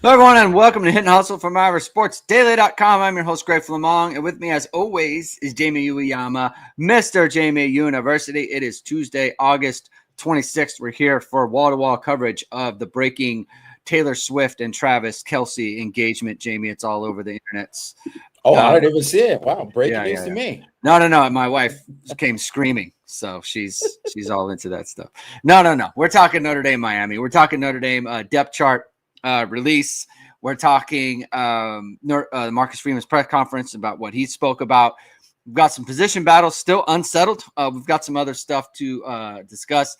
Hello, everyone, and welcome to Hit and Hustle from IraSportsDaily.com. I'm your host, Greg Flammang, and with me, as always, is Jamie Uyeyama, Mr. Jamie University. It is Tuesday, August 26th. We're here for wall-to-wall coverage of the breaking Taylor Swift and Travis Kelce engagement. Jamie, it's all over the internets. Oh, I didn't even see it. Wow, breaking news Yeah. to me. No. My wife came screaming, so she's all into that stuff. No. We're talking Notre Dame, Miami. We're talking Notre Dame depth chart release. We're talking Marcus Freeman's press conference about what he spoke about. We've got some position battles still unsettled. We've got some other stuff to discuss.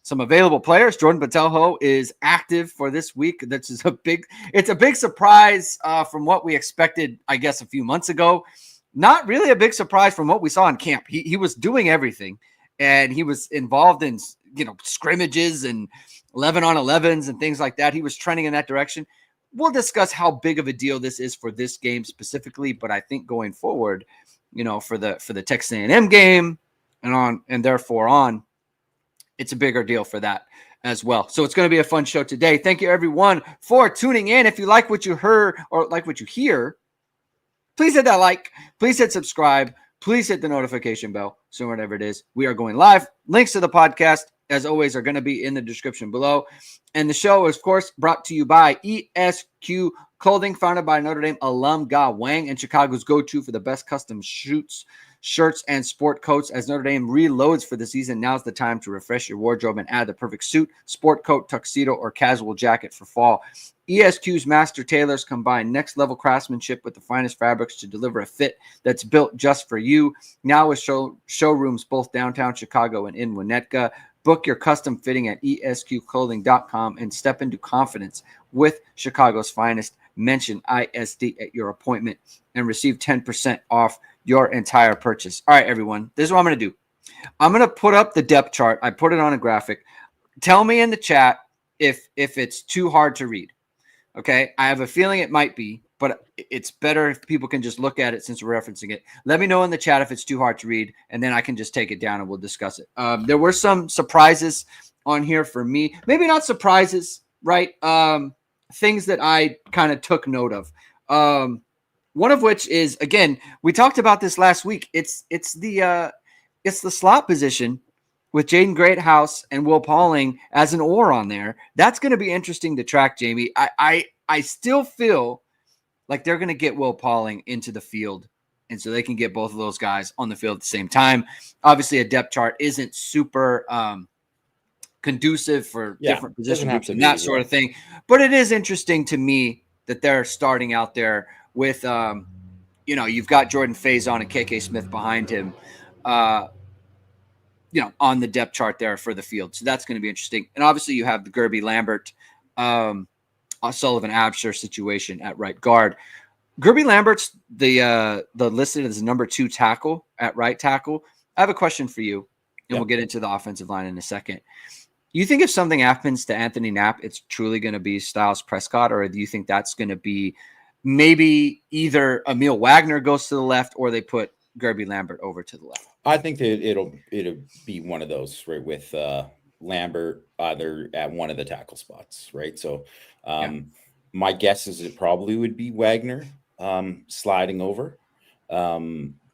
Some available players. Jordan Botelho is active for this week. It's a big surprise from what we expected, I guess, a few months ago. Not really a big surprise from what we saw in camp. He was doing everything, and he was involved in scrimmages and 11-on-11s and things like that. He was trending in that direction. We'll discuss how big of a deal this is for this game specifically, but I think going forward, for the Texas A&M game and therefore on, it's a bigger deal for that as well. So it's going to be a fun show today. Thank you, everyone, for tuning in. If you like what you heard or like what you hear, please hit that like. Please hit subscribe. Please hit the notification bell. So whatever it is, we are going live. Links to the podcast, as always, are going to be in the description below. And the show is, of course, brought to you by ESQ Clothing, founded by Notre Dame alum Ge Wang, and Chicago's go-to for the best custom shirts, and sport coats. As Notre Dame reloads for the season, now's the time to refresh your wardrobe and add the perfect suit, sport coat, tuxedo, or casual jacket for fall. ESQ's master tailors combine next-level craftsmanship with the finest fabrics to deliver a fit that's built just for you. Now with showrooms both downtown Chicago and in Winnetka. Book your custom fitting at esqclothing.com and step into confidence with Chicago's finest. Mention ISD at your appointment and receive 10% off your entire purchase. All right, everyone, this is what I'm going to do. I'm going to put up the depth chart. I put it on a graphic. Tell me in the chat if it's too hard to read. Okay, I have a feeling it might be, but it's better if people can just look at it since we're referencing it. Let me know in the chat if it's too hard to read, and then I can just take it down and we'll discuss it. There were some surprises on here for me. Maybe not surprises, right? Things that I kind of took note of. One of which is, again, we talked about this last week. It's the slot position with Jaden Greathouse and Will Pauling as an or on there. That's going to be interesting to track, Jamie. I still feel like they're going to get Will Pauling into the field, and so they can get both of those guys on the field at the same time. Obviously, a depth chart isn't super conducive for different position groups and that sort of thing, but it is interesting to me that they're starting out there with, you've got Jordan Faison and KK Smith behind him, on the depth chart there for the field. So that's going to be interesting. And obviously you have the Gerby Lambert, Sullivan Absher situation at right guard. Gerby Lambert's the listed as number 2 tackle at right tackle. I have a question for you, and we'll get into the offensive line in a second. You think if something happens to Anthony Knapp, it's truly going to be Styles Prescott, or do you think that's going to be maybe either Emil Wagner goes to the left or they put Gerby Lambert over to the left? I think that it'll be one of those, right, with Lambert either at one of the tackle spots, right? So my guess is it probably would be Wagner sliding over,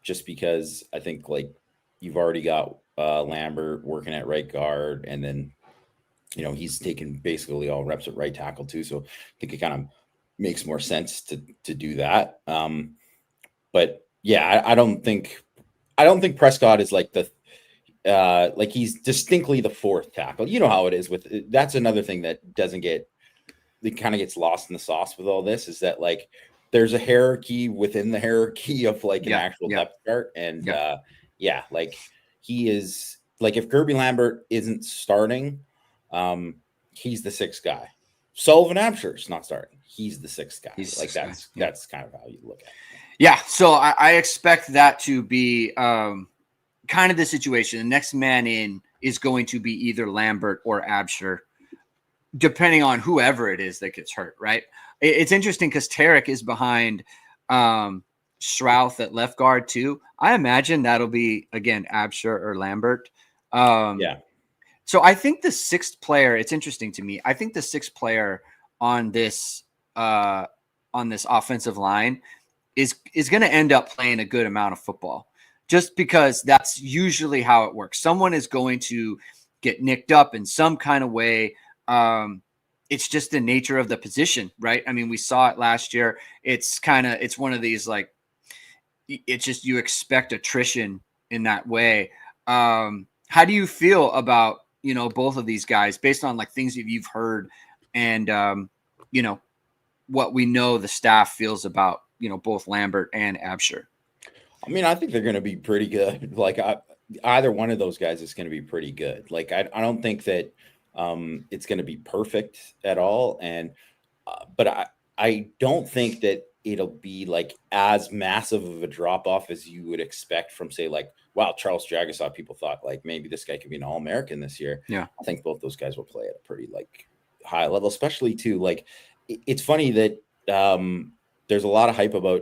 just because I think like you've already got Lambert working at right guard, and then he's taken basically all reps at right tackle too. So I think it kind of makes more sense to do that. But yeah, I don't think Prescott is like like he's distinctly the 4th tackle. You know how it is with that's another thing that kind of gets lost in the sauce with all this, is that like there's a hierarchy within the hierarchy of like an actual depth chart. And like he is like, if Gerby Lambert isn't starting, he's the 6th guy. Sullivan Absher's not starting. He's the 6th guy. That's kind of how you look at it. Yeah, so I expect that to be kind of the situation. The next man in is going to be either Lambert or Absher, depending on whoever it is that gets hurt, right? It's interesting because Tarek is behind Strouth at left guard too. I imagine that'll be, again, Absher or Lambert. So I think the 6th player, it's interesting to me. I think the 6th player on this on this offensive line is going to end up playing a good amount of football, just because that's usually how it works. Someone is going to get nicked up in some kind of way. It's just the nature of the position, right? I mean, we saw it last year. It's one of these, like, it's just, you expect attrition in that way. How do you feel about, both of these guys based on like things that you've heard and, what we know the staff feels about, both Lambert and Absher? I mean, I think they're going to be pretty good. Like, either one of those guys is going to be pretty good. Like, I don't think that it's going to be perfect at all. And, but I don't think that it'll be like as massive of a drop off as you would expect from, say, like, wow, Charles Jagasaw, people thought like maybe this guy could be an All-American this year. Yeah. I think both those guys will play at a pretty like high level, especially too. Like, it's funny that there's a lot of hype about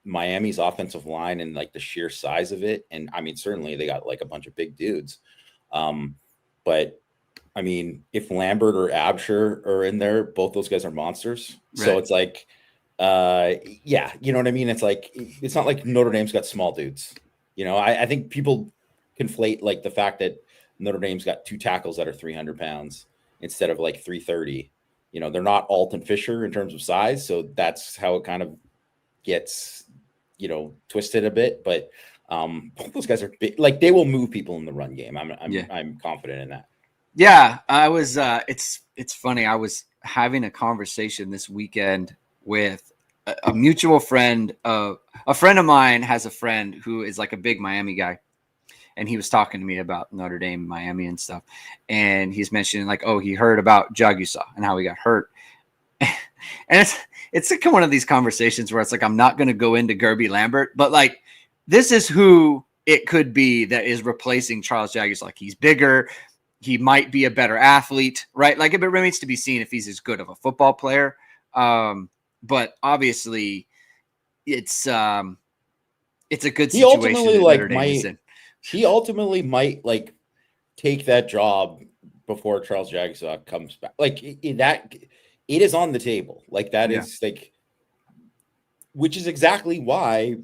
Miami's offensive line and like the sheer size of it. And I mean, certainly they got like a bunch of big dudes. But I mean, if Lambert or Absher are in there, both those guys are monsters. Right. So it's like, yeah, you know what I mean? It's like, it's not like Notre Dame's got small dudes. I think people conflate like the fact that Notre Dame's got 2 tackles that are 300 pounds instead of like 330. They're not Alton Fisher in terms of size. So that's how it kind of gets, twisted a bit. But both those guys are big. Like, they will move people in the run game. I'm confident in that. Yeah, I was, it's funny. I was having a conversation this weekend with a mutual friend. A friend of mine has a friend who is like a big Miami guy. And he was talking to me about Notre Dame, Miami and stuff. And he's mentioning like, oh, he heard about Jagusa and how he got hurt. And it's like one of these conversations where it's like, I'm not going to go into Gerby Lambert, but like, this is who it could be that is replacing Charles Jagusa. Like, he's bigger. He might be a better athlete, right? Like, it remains to be seen if he's as good of a football player. But obviously it's a good situation that Notre Dame is in. He ultimately might like take that job before Charles Jagasaw comes back. Like, it is on the table. Like, that is like, which is exactly why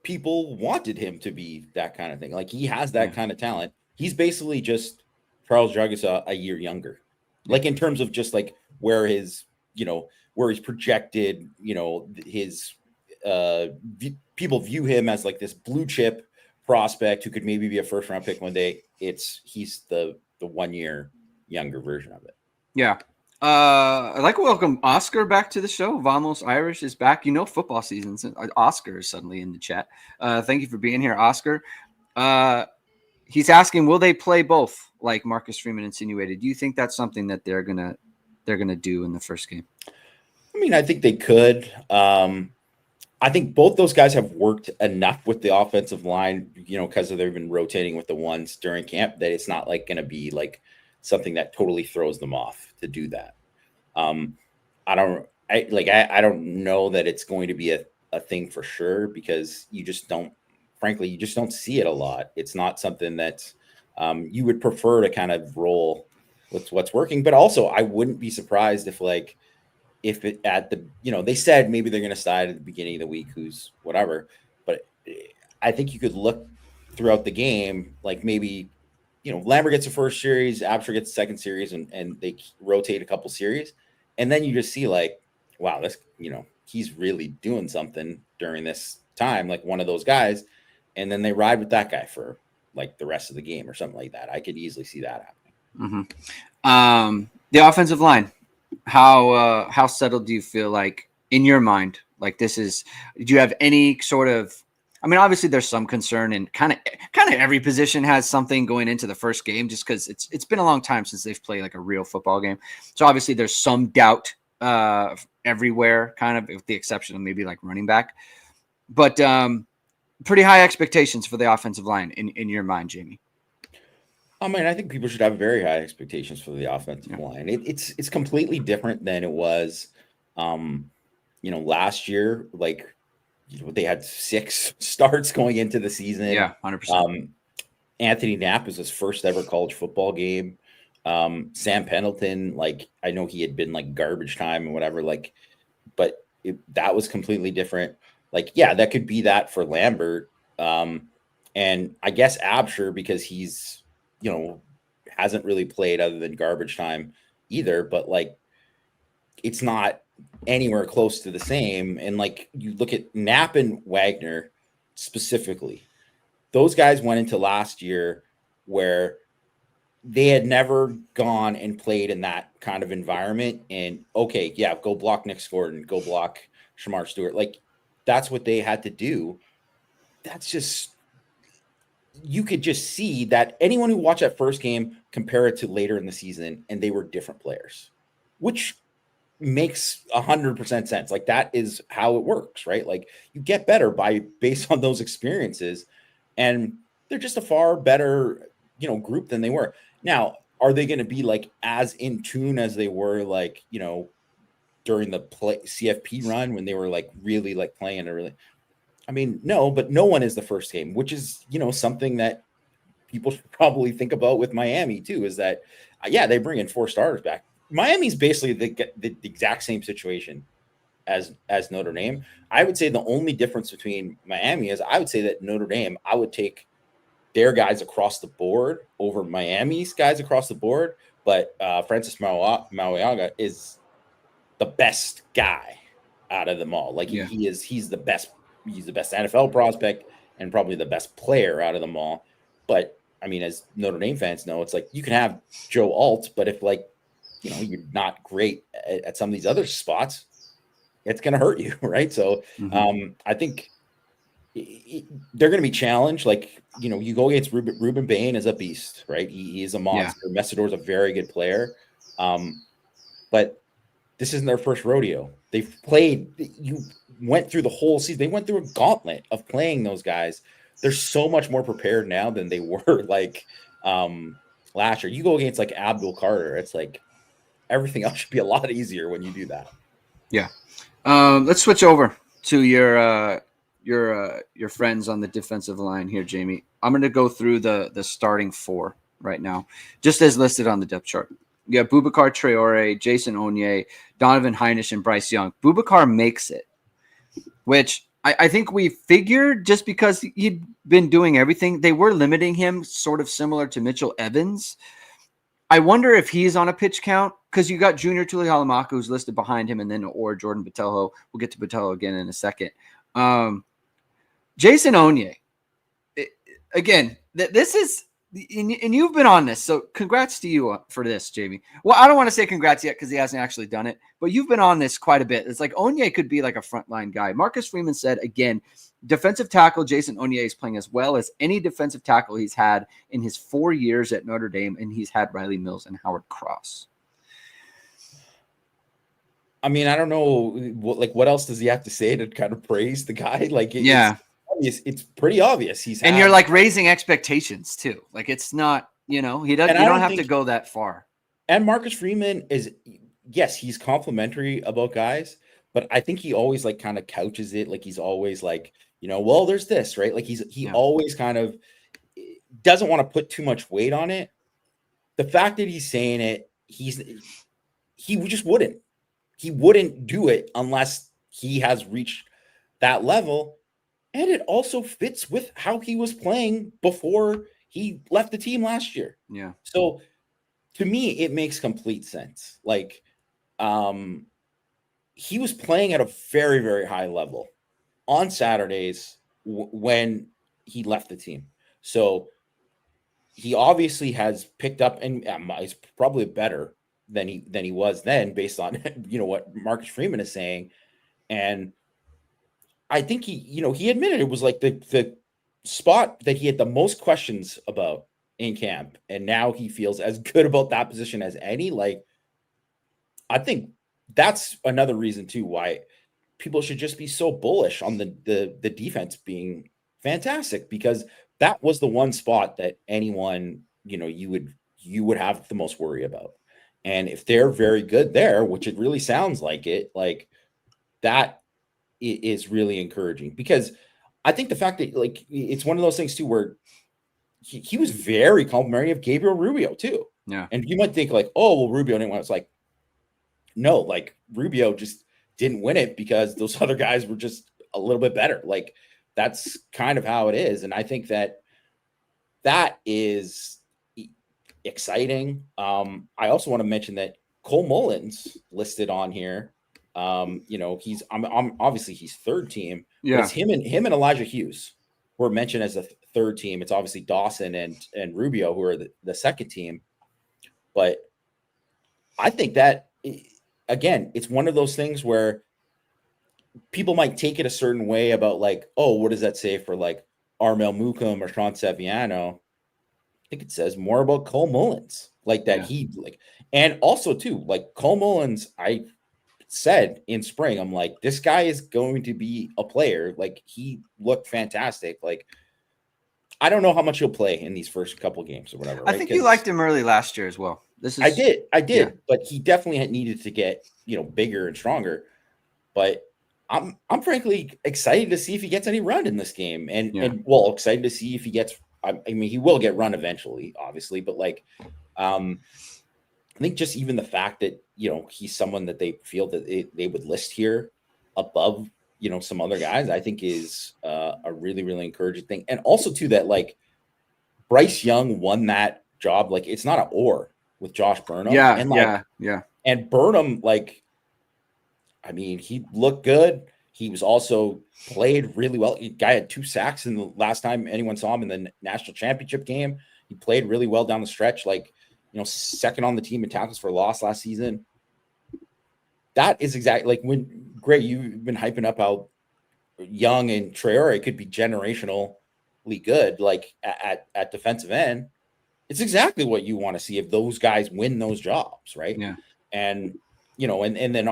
people wanted him to be that kind of thing. Like, he has that kind of talent. He's basically just Charles Jagasaw a year younger. Like, in terms of just like where his, where he's projected, his people view him as like this blue chip prospect who could maybe be a first round pick one day. He's the 1 year younger version of it. Yeah. I'd like to welcome Oscar back to the show. Vamos Irish is back. Football season. Oscar is suddenly in the chat. Thank you for being here, Oscar. He's asking, will they play both like Marcus Freeman insinuated? Do you think that's something that they're gonna do in the first game? I mean, I think they could. I think both those guys have worked enough with the offensive line, because they've been rotating with the ones during camp, that it's not like going to be like something that totally throws them off to do that. I don't know that it's going to be a thing for sure, because you just don't see it a lot. It's not something that you would prefer to kind of roll with what's working. But also, I wouldn't be surprised if it at the, they said maybe they're going to decide at the beginning of the week who's whatever, but I think you could look throughout the game, like maybe, Lambert gets the first series, Absher gets the second series, and they rotate a couple series. And then you just see like, wow, this, he's really doing something during this time, like one of those guys. And then they ride with that guy for like the rest of the game or something like that. I could easily see that happening. Mm-hmm. The offensive line. How settled do you feel like in your mind? Like, do you have any sort of, I mean, obviously there's some concern, and kind of every position has something going into the first game, just because it's been a long time since they've played like a real football game. So obviously there's some doubt everywhere, kind of, with the exception of maybe like running back, but pretty high expectations for the offensive line in your mind, Jamie. I mean, I think people should have very high expectations for the offensive line. It's completely different than it was, last year. Like, they had 6 starts going into the season. Yeah, 100%. Anthony Knapp was his first ever college football game. Sam Pendleton, like, I know he had been like garbage time and whatever. Like, but that was completely different. Like, yeah, that could be that for Lambert. And I guess Absher, because he's, hasn't really played other than garbage time either, but like, it's not anywhere close to the same. And like, you look at Knapp and Wagner specifically, those guys went into last year where they had never gone and played in that kind of environment. And okay, yeah, go block Nick Gordon, go block Shamar Stewart. Like, that's what they had to do. That's just, you could just see that anyone who watched that first game, compare it to later in the season, and they were different players, which makes 100% sense. Like, that is how it works, right? Like, you get better based on those experiences, and they're just a far better, group than they were. Now, are they going to be like as in tune as they were, like, during the CFP run when they were like really like playing a really, I mean, no, but no one is the first game, which is, something that people should probably think about with Miami too, is that, yeah, they bring in 4 starters back. Miami's basically the exact same situation as Notre Dame. I would say the only difference between Miami is, I would say that Notre Dame, I would take their guys across the board over Miami's guys across the board. But Francis Mauiaga is the best guy out of them all. Like, he's the best. He's the best NFL prospect and probably the best player out of them all. But I mean, as Notre Dame fans know, it's like, you can have Joe Alt, but if, like, you're not great at some of these other spots, it's going to hurt you, right? So I think they're going to be challenged. Like, you go against Ruben Bain is a beast, right? He is a monster. Yeah. Messidor is a very good player. But this isn't their first rodeo. They've played, you went through the whole season. They went through a gauntlet of playing those guys. They're so much more prepared now than they were like last year. You go against like Abdul Carter, it's like everything else should be a lot easier when you do that. Yeah. Let's switch over to your friends on the defensive line here, Jamie. I'm going to go through the starting 4 right now, just as listed on the depth chart. You have Boubacar Traore, Jason Onye, Donovan Heinisch, and Bryce Young. Boubacar makes it, which I think we figured, just because he'd been doing everything. They were limiting him, sort of similar to Mitchell Evans. I wonder if he's on a pitch count, because you got Junior Tuihalamaka, who's listed behind him, and then Jordan Botelho. We'll get to Botelho again in a second. Jason Onye, again, this is, and you've been on this, so congrats to you for this, Jamie. Well, I don't want to say congrats yet because he hasn't actually done it, but you've been on this quite a bit. It's like Onye could be like a frontline guy. Marcus Freeman said, again, defensive tackle Jason Onye is playing as well as any defensive tackle he's had in his 4 years at Notre Dame, and he's had Riley Mills and Howard Cross. I mean, I don't know what else does he have to say to kind of praise the guy? Like, it's pretty obvious. And you're like raising expectations too. Like, it's not, he doesn't, you don't have to go that far. And Marcus Freeman is, yes, he's complimentary about guys, but I think he always like kind of couches it. Like, he's always like, well, there's this, right? Like, he always kind of doesn't want to put too much weight on it. The fact that he's saying it, he just wouldn't. He wouldn't do it unless he has reached that level. And it also fits with how he was playing before he left the team last year. Yeah. So to me, it makes complete sense. Like, he was playing at a very, very high level on Saturdays when he left the team. So he obviously has picked up, and he's probably better than he was then, based on what Marcus Freeman is saying. And I think he admitted it was like the spot that he had the most questions about in camp, and now he feels as good about that position as any. Like, I think that's another reason too why people should just be so bullish on the defense being fantastic, because that was the one spot that anyone, you would have the most worry about. And if they're very good there, which it really sounds like it, like, that is really encouraging, because I think the fact that, like, it's one of those things too where he was very complimentary of Gabriel Rubio too. Yeah. And you might think like, oh, well, Rubio didn't want. It's like, no, like, Rubio just didn't win it because those other guys were just a little bit better. Like that's kind of how it is. And I think that is exciting. I also want to mention that Cole Mullins listed on here. He's I'm obviously he's third team, but it's him and Elijah Hughes who are mentioned as a third team. It's obviously Dawson and Rubio who are the second team. But I think that again, it's one of those things where people might take it a certain way about like, oh, what does that say for like Armel Mukum or Sean Saviano? I think it says more about Cole Mullins, like that he like, and also too, like Cole Mullins, I said in spring, I'm like, this guy is going to be a player. Like he looked fantastic. Like I don't know how much he'll play in these first couple games or whatever. I think you liked him early last year as well. I did, but he definitely had needed to get bigger and stronger. But I'm frankly excited to see if he gets any run in this game, and excited to see if he gets. I mean, he will get run eventually, obviously, but like, I think just even the fact that he's someone that they feel that they would list here above some other guys, I think is a really, really encouraging thing. And also too that like Bryce Young won that job. Like it's not an or with Josh Burnham. And Burnham, like, I mean, he looked good. He was also played really well. The guy had 2 sacks in the last time anyone saw him in the national championship game. He played really well down the stretch, like, second on the team in tackles for loss last season. That is exactly like when Gray, you've been hyping up how Young and Traore could be generationally good, like at defensive end. It's exactly what you want to see if those guys win those jobs, right? Yeah. And and then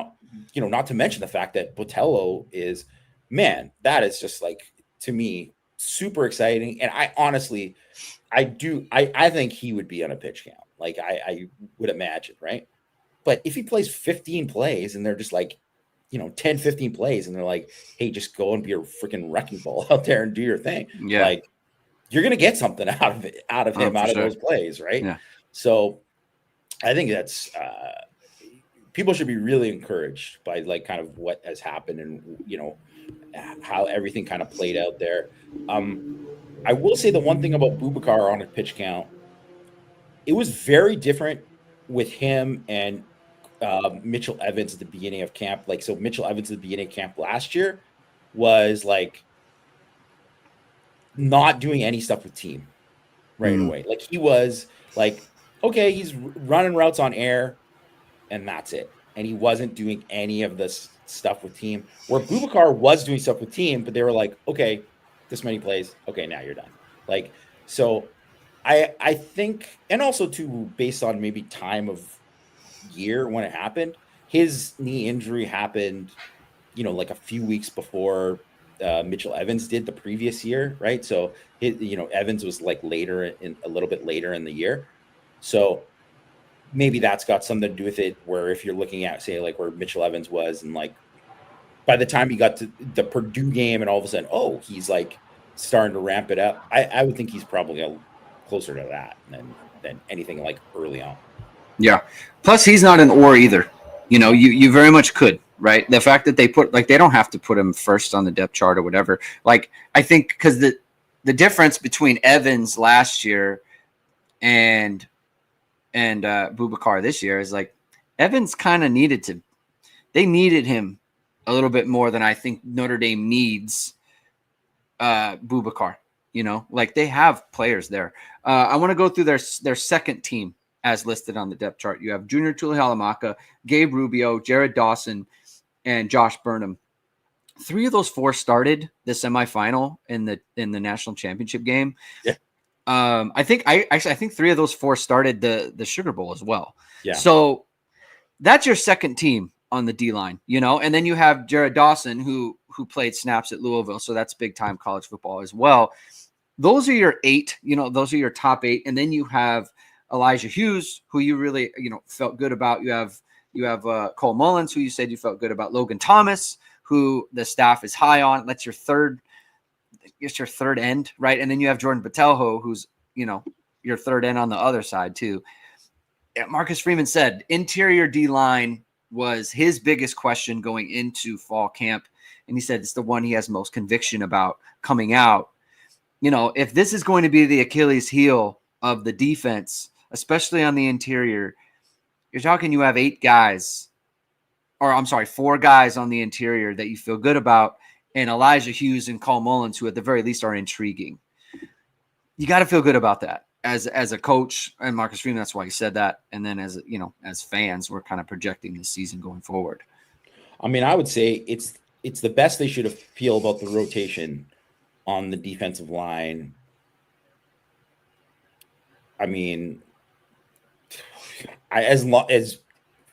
not to mention the fact that Botelho is, man, that is just like, to me, super exciting. And I honestly, I think he would be on a pitch count. Like I would imagine, right? But if he plays 15 plays and they're just like, 10, 15 plays and they're like, hey, just go and be a freaking wrecking ball out there and do your thing. Yeah. Like you're going to get something out of him, out of those plays. Right. Yeah. So I think that's, people should be really encouraged by like kind of what has happened and, how everything kind of played out there. I will say the one thing about Boubacar on a pitch count, it was very different with him and Mitchell Evans at the beginning of camp. Like, so Mitchell Evans at the beginning of camp last year was like not doing any stuff with team right away. Like he was like, okay, he's running routes on air and that's it. And he wasn't doing any of this stuff with team, where Boubacar was doing stuff with team, but they were like, okay, this many plays. Okay, now you're done. Like, so I think, and also too, based on maybe time of year when it happened, his knee injury happened, like a few weeks before Mitchell Evans did the previous year, right? So Evans was like a little bit later in the year. So maybe that's got something to do with it, where if you're looking at, say, like where Mitchell Evans was, and like by the time he got to the Purdue game and all of a sudden, oh, he's like starting to ramp it up. I would think he's probably closer to that than anything like early on. Yeah. Plus he's not an or either. You very much could, right? The fact that they they don't have to put him first on the depth chart or whatever. Like, I think because the difference between Evans last year and Boubacar this year is like Evans kind of they needed him a little bit more than I think Notre Dame needs Boubacar. Like they have players there. I want to go through their second team as listed on the depth chart. You have Junior Tuihalamaka, Gabe Rubio, Jared Dawson, and Josh Burnham. 3 of those 4 started the semifinal in the national championship game. Yeah. I think 3 of those 4 started the Sugar Bowl as well. Yeah. So that's your second team on the D line, and then you have Jared Dawson who played snaps at Louisville. So that's big time college football as well. Those are your 8, those are your top 8. And then you have Elijah Hughes, who you really, felt good about. You have Cole Mullins, who you said you felt good about. Logan Thomas, who the staff is high on. That's your third end, right? And then you have Jordan Botelho, who's, your third end on the other side too. Marcus Freeman said, interior D-line was his biggest question going into fall camp. And he said it's the one he has most conviction about coming out. If this is going to be the Achilles heel of the defense, especially on the interior, you're talking you have 4 guys on the interior that you feel good about, and Elijah Hughes and Cole Mullins, who at the very least are intriguing. You got to feel good about that as a coach, and Marcus Freeman. That's why he said that. And then as fans, we're kind of projecting this season going forward. I mean, I would say it's the best they should have feel about the rotation on the defensive line. I mean, as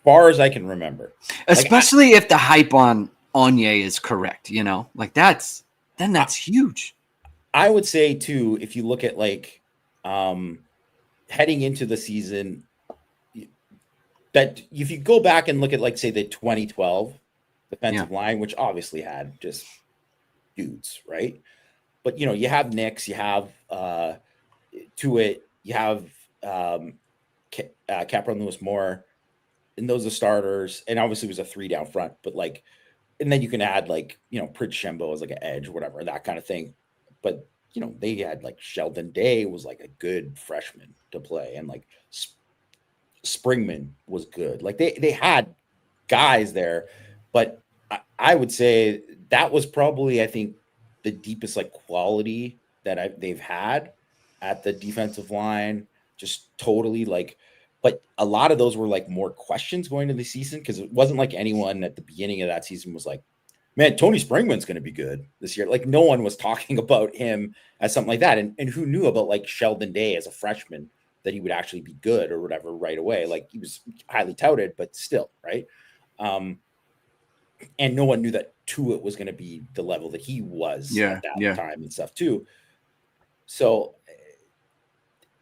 far as I can remember, especially if the hype on Onye is correct, that's huge. I would say too, if you look at heading into the season, that if you go back and look at say the 2012 defensive line, which obviously had just dudes, right? But you have Nix, you have Tuitt, you have Capron Lewis Moore, and those are starters, and obviously it was a 3 down front, but and then you can add Pridge Shembo as an edge, whatever, that kind of thing. But they had Sheldon Day was a good freshman to play, and Springman was good. They had guys there, but I would say that was probably, I think, the deepest quality that they've had at the defensive line. Just totally but a lot of those were more questions going into the season, because it wasn't anyone at the beginning of that season was man, Tony Springman's going to be good this year. No one was talking about him as something like that. And who knew about Sheldon Day as a freshman, that he would actually be good or whatever right away. He was highly touted, but still, right? And no one knew that Tuitt was going to be the level that he was at that time and stuff too. So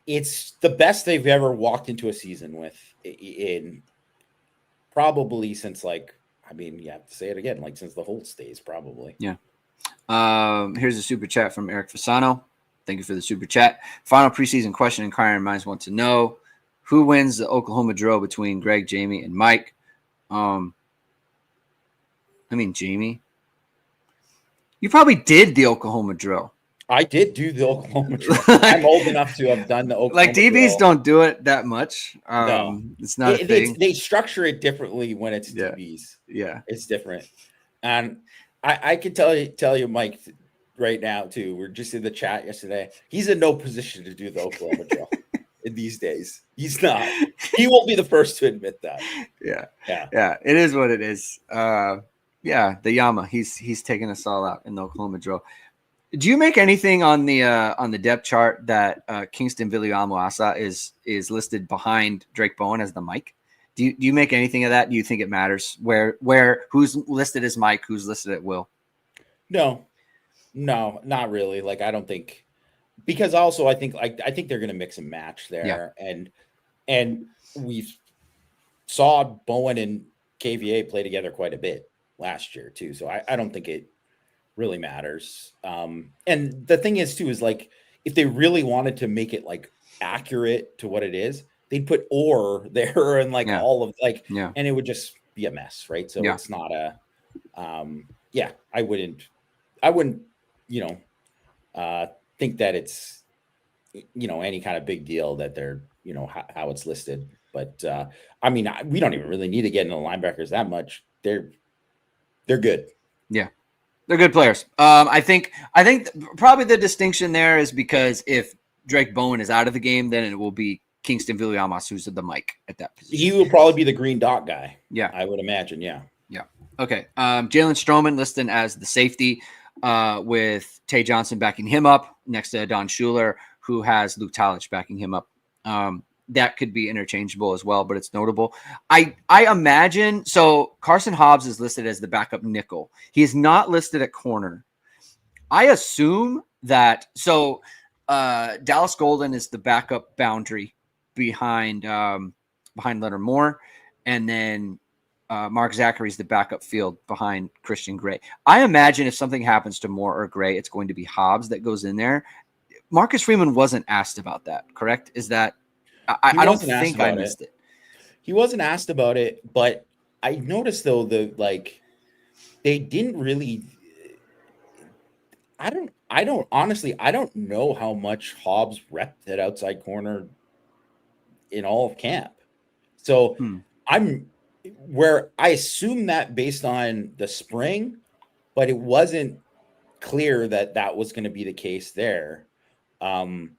it's the best they've ever walked into a season with, in probably since you have to say it again, since the Holtz days, probably. Yeah. Here's a super chat from Eric Fasano. Thank you for the super chat. Final preseason question inquiring minds want to know who wins the Oklahoma drill between Greg, Jamie, and Mike. Jamie, you probably did the Oklahoma drill. I did do the Oklahoma drill. I'm old enough to have done the Oklahoma DBs drill. don't do it that much. No, it's not a thing. They structure it differently when it's DBs. Yeah, it's different. And I can tell you, Mike, right now too. We're just in the chat yesterday. He's in no position to do the Oklahoma drill in these days. He's not. He won't be the first to admit that. Yeah. It is what it is. The Yama. He's taking us all out in the Oklahoma drill. Do you make anything on the depth chart that Kingston Viliamu-Asa is listed behind Drake Bowen as the Mike? Do you make anything of that? Do you think it matters where who's listed as Mike, who's listed at Will? No, not really. I don't think, because also I think they're going to mix and match there, and we saw Bowen and KVA play together quite a bit last year too. So I don't think it really matters. And the thing is too, is if they really wanted to make it accurate to what it is, they'd put or there and all of and it would just be a mess, right? So it's not a I wouldn't think that it's any kind of big deal that they're how it's listed. But we don't even really need to get into the linebackers that much. They're good. Yeah. They're good players. I think probably the distinction there is because if Drake Bowen is out of the game, then it will be Kingston Viliamu who's the Mike at that position. He will probably be the green dot guy. Yeah, I would imagine. Yeah. Okay. Jalen Stroman listed as the safety, with Tay Johnson backing him up next to Don Schuler, who has Luke Talich backing him up. That could be interchangeable as well, but it's notable. I imagine so. Carson Hobbs is listed as the backup nickel. He is not listed at corner. I assume that Dallas Golden is the backup boundary behind Leonard Moore, and then Mark Zachary is the backup field behind Christian Gray. I imagine if something happens to Moore or Gray, it's going to be Hobbs that goes in there. Marcus Freeman wasn't asked about that, correct? Is that I don't think I missed it. He wasn't asked about it, but I noticed though they didn't really. I don't know how much Hobbs repped at outside corner in all of camp. So Hmm. I'm where I assume that based on the spring, but it wasn't clear that that was going to be the case there. Um,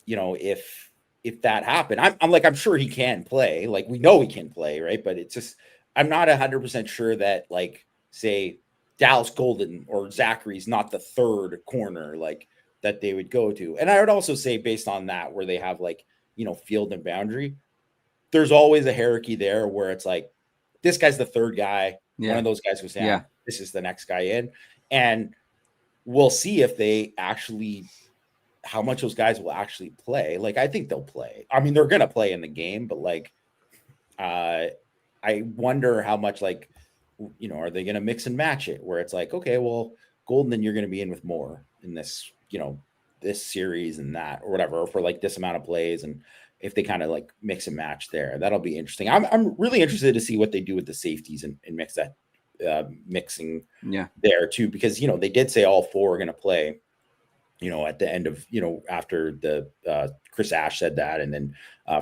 if that happened, I'm sure he can play. Like we know he can play, right? But it's just I'm not 100% sure that like say Dallas Golden or Zachary's not the third corner like that they would go to. And I would also say based on that where they have like field and boundary, there's always a hierarchy there where it's like this guy's the third guy. One Yeah. of those guys goes down. Yeah. This is the next guy in, and we'll see if they actually how much those guys will actually play. Like I think they'll play. I mean, they're gonna play in the game, but like I wonder how much like are they gonna mix and match it where it's like, okay, well, Golden, then you're gonna be in with more in this, this series and that or whatever, or for like this amount of plays. And if they kind of like mix and match there, that'll be interesting. I'm really interested to see what they do with the safeties and mix that mixing there too, because they did say all four are gonna play at the end of, after the Chris Ash said that, and then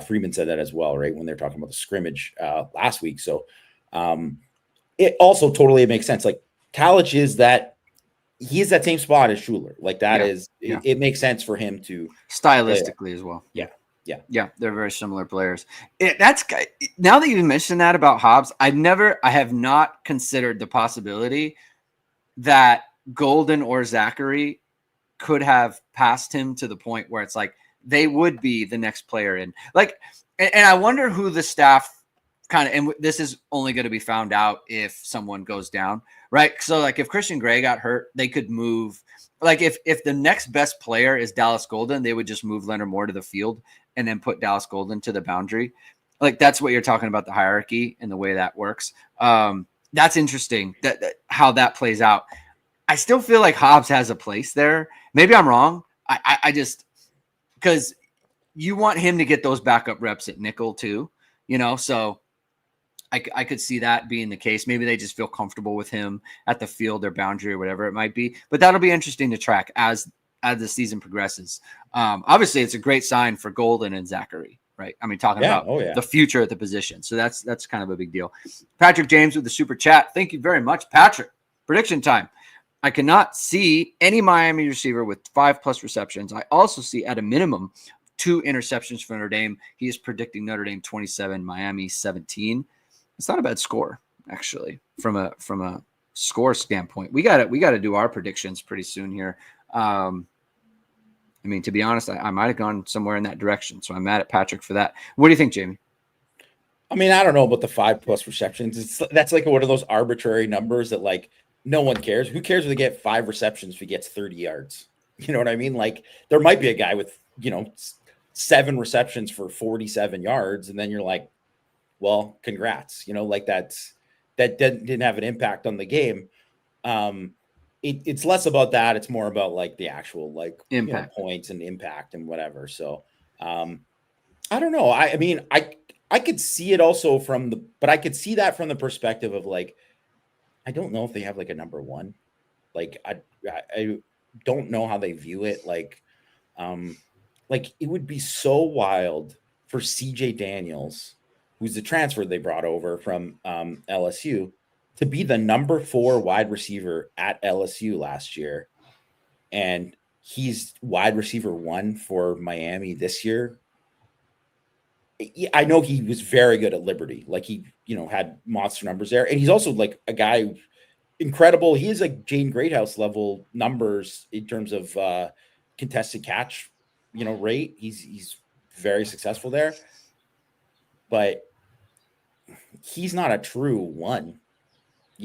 Freeman said that as well, right? When they're talking about the scrimmage last week. So it also totally makes sense. Like Talich is that he's that same spot as Schuler. Like that is, it makes sense for him to stylistically as well. Yeah. They're very similar players. That's now that you mentioned that about Hobbs, I have not considered the possibility that Golden or Zachary could have passed him to the point where it's like they would be the next player in. Like, and I wonder who the staff kind of, and this is only going to be found out if someone goes down, right? So like if Christian Gray got hurt, they could move. Like if the next best player is Dallas Golden, they would just move Leonard Moore to the field and then put Dallas Golden to the boundary. Like that's what you're talking about, the hierarchy and the way that works. That's interesting that how that plays out. I still feel like Hobbs has a place there. Maybe I'm wrong. I just because you want him to get those backup reps at nickel too, so I could see that being the case. Maybe they just feel comfortable with him at the field or boundary or whatever it might be. But that'll be interesting to track as the season progresses. Obviously, it's a great sign for Golden and Zachary, right? I mean, talking about the future at the position. So that's kind of a big deal. Patrick James with the super chat. Thank you very much, Patrick. Prediction time. I cannot see any Miami receiver with 5+ receptions. I also see at a minimum 2 interceptions for Notre Dame. He is predicting Notre Dame 27, Miami 17. It's not a bad score, actually, from a score standpoint. We got to do our predictions pretty soon here. I mean, to be honest, I might have gone somewhere in that direction, so I'm mad at Patrick for that. What do you think, Jamie? I mean, I don't know about the 5+ receptions. That's like one of those arbitrary numbers that like no one cares. Who cares if they get 5 receptions if he gets 30 yards? You know what I mean? Like there might be a guy with 7 receptions for 47 yards, and then you're like, well, congrats. Like that didn't have an impact on the game. It's less about that. It's more about like the actual like impact, points and impact and whatever. So I don't know. I mean, I could see it also but I could see that from the perspective of like, I don't know if they have like a number one. Like I don't know how they view it. Like it would be so wild for CJ Daniels, who's the transfer they brought over from LSU, to be the number 4 wide receiver at LSU last year. And he's wide receiver 1 for Miami this year. I know he was very good at Liberty. Like he, had monster numbers there. And he's also like a guy who, incredible. He is like Jaden Greathouse level numbers in terms of contested catch, rate. He's very successful there. But he's not a true one,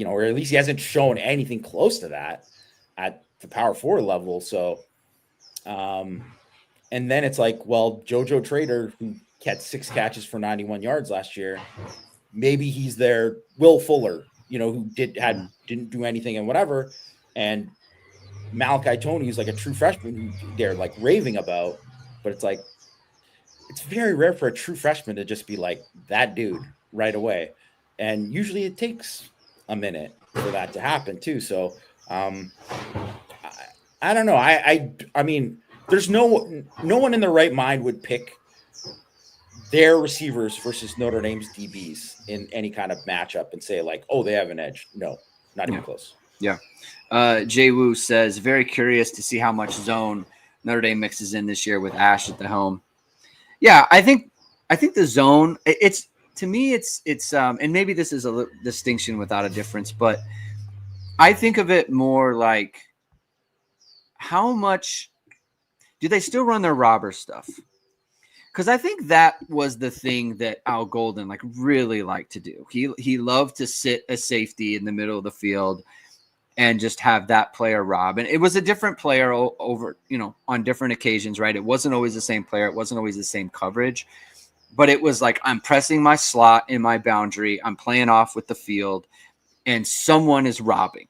or at least he hasn't shown anything close to that at the power 4 level. So, and then it's like, well, JoJo Trader, who had 6 catches for 91 yards last year, maybe he's there. Will Fuller, who didn't do anything and whatever. And Malachi Tony is like a true freshman who they're like raving about, but it's like, it's very rare for a true freshman to just be like that dude right away. and usually it takes a minute for that to happen too. So I don't know. I mean, there's no one in their right mind would pick their receivers versus Notre Dame's DBs in any kind of matchup and say like, oh, they have an edge. No, not even close. Yeah. Jay Wu says, very curious to see how much zone Notre Dame mixes in this year with Ash at the helm. Yeah, I think the zone, it's to me, it's and maybe this is a distinction without a difference, but I think of it more like how much do they still run their robber stuff? Because I think that was the thing that Al Golden like really liked to do. He loved to sit a safety in the middle of the field and just have that player rob. And it was a different player over, on different occasions, right? It wasn't always the same player. It wasn't always the same coverage, but it was like, I'm pressing my slot in my boundary. I'm playing off with the field and someone is robbing,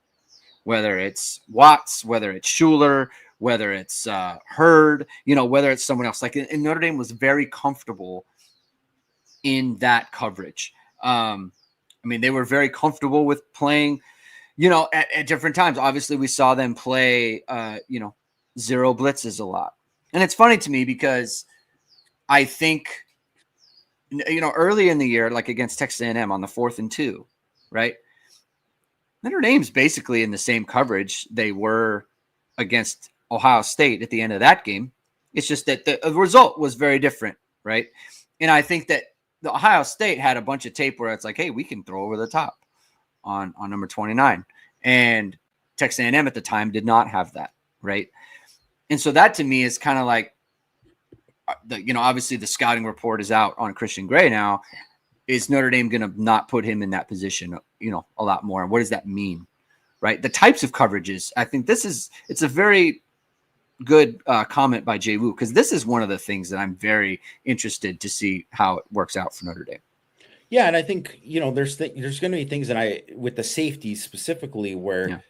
whether it's Watts, whether it's Schuler, whether it's Hurd, whether it's someone else. Like, and Notre Dame was very comfortable in that coverage. They were very comfortable with playing, at different times. Obviously, we saw them play, zero blitzes a lot. And it's funny to me because I think, early in the year, like against Texas A&M on the 4th and 2, right? Notre Dame's basically in the same coverage they were against Ohio State at the end of that game. It's just that the result was very different, right? And I think that the Ohio State had a bunch of tape where it's like, hey, we can throw over the top on number 29. And Texas A&M at the time did not have that, right? And so that to me is kind of like, obviously the scouting report is out on Christian Gray now. Is Notre Dame going to not put him in that position, a lot more? And what does that mean, right? The types of coverages, I think it's a very good comment by Jay Wu, because this is one of the things that I'm very interested to see how it works out for Notre Dame. Yeah, and I think there's going to be things that with the safeties specifically where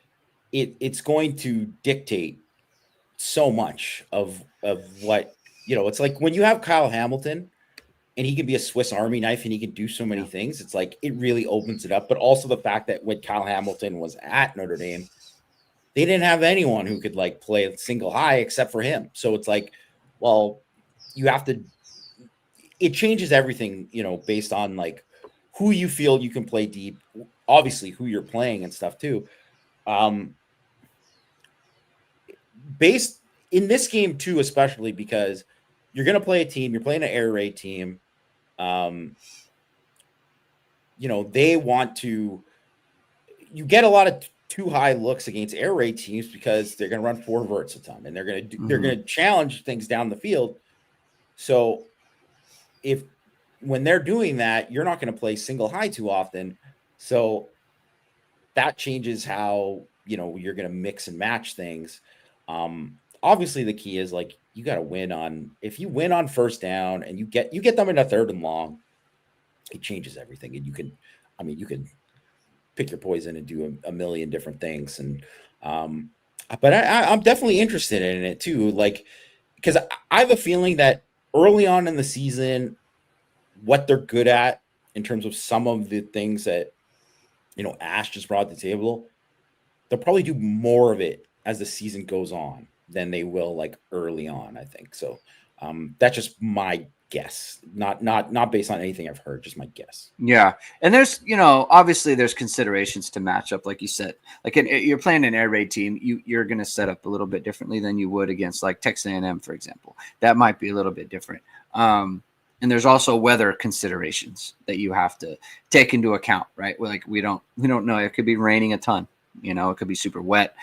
it's going to dictate so much of what it's like when you have Kyle Hamilton and he can be a Swiss Army knife and he can do so many things. It's like it really opens it up. But also the fact that when Kyle Hamilton was at Notre Dame, they didn't have anyone who could like play single high except for him. So it's like, well, you have to. It changes everything, based on like who you feel you can play deep, obviously who you're playing and stuff too. Based in this game too, especially because you're going to play a team, you're playing an air raid team. They want to, you get a lot of too high looks against air raid teams because they're going to run 4 verts a ton and they're going to they're going to challenge things down the field. So when they're doing that, you're not going to play single high too often. So that changes how, you're going to mix and match things. Obviously the key is like, you got to win if you win on first down and you get them in a 3rd and long, it changes everything. And you can pick your poison and do a million different things. And, but I'm definitely interested in it too. Like, because I have a feeling that early on in the season, what they're good at in terms of some of the things that, Ash just brought to the table, they'll probably do more of it as the season goes on than they will like early on, I think. So that's just my guess, not based on anything I've heard, just my guess. Yeah. And there's, obviously there's considerations to match up, like you said, like you're playing an air raid team, you're going to set up a little bit differently than you would against like Texas A&M, for example. That might be a little bit different. And there's also weather considerations that you have to take into account, right? Like we don't know. It could be raining a ton, it could be super wet.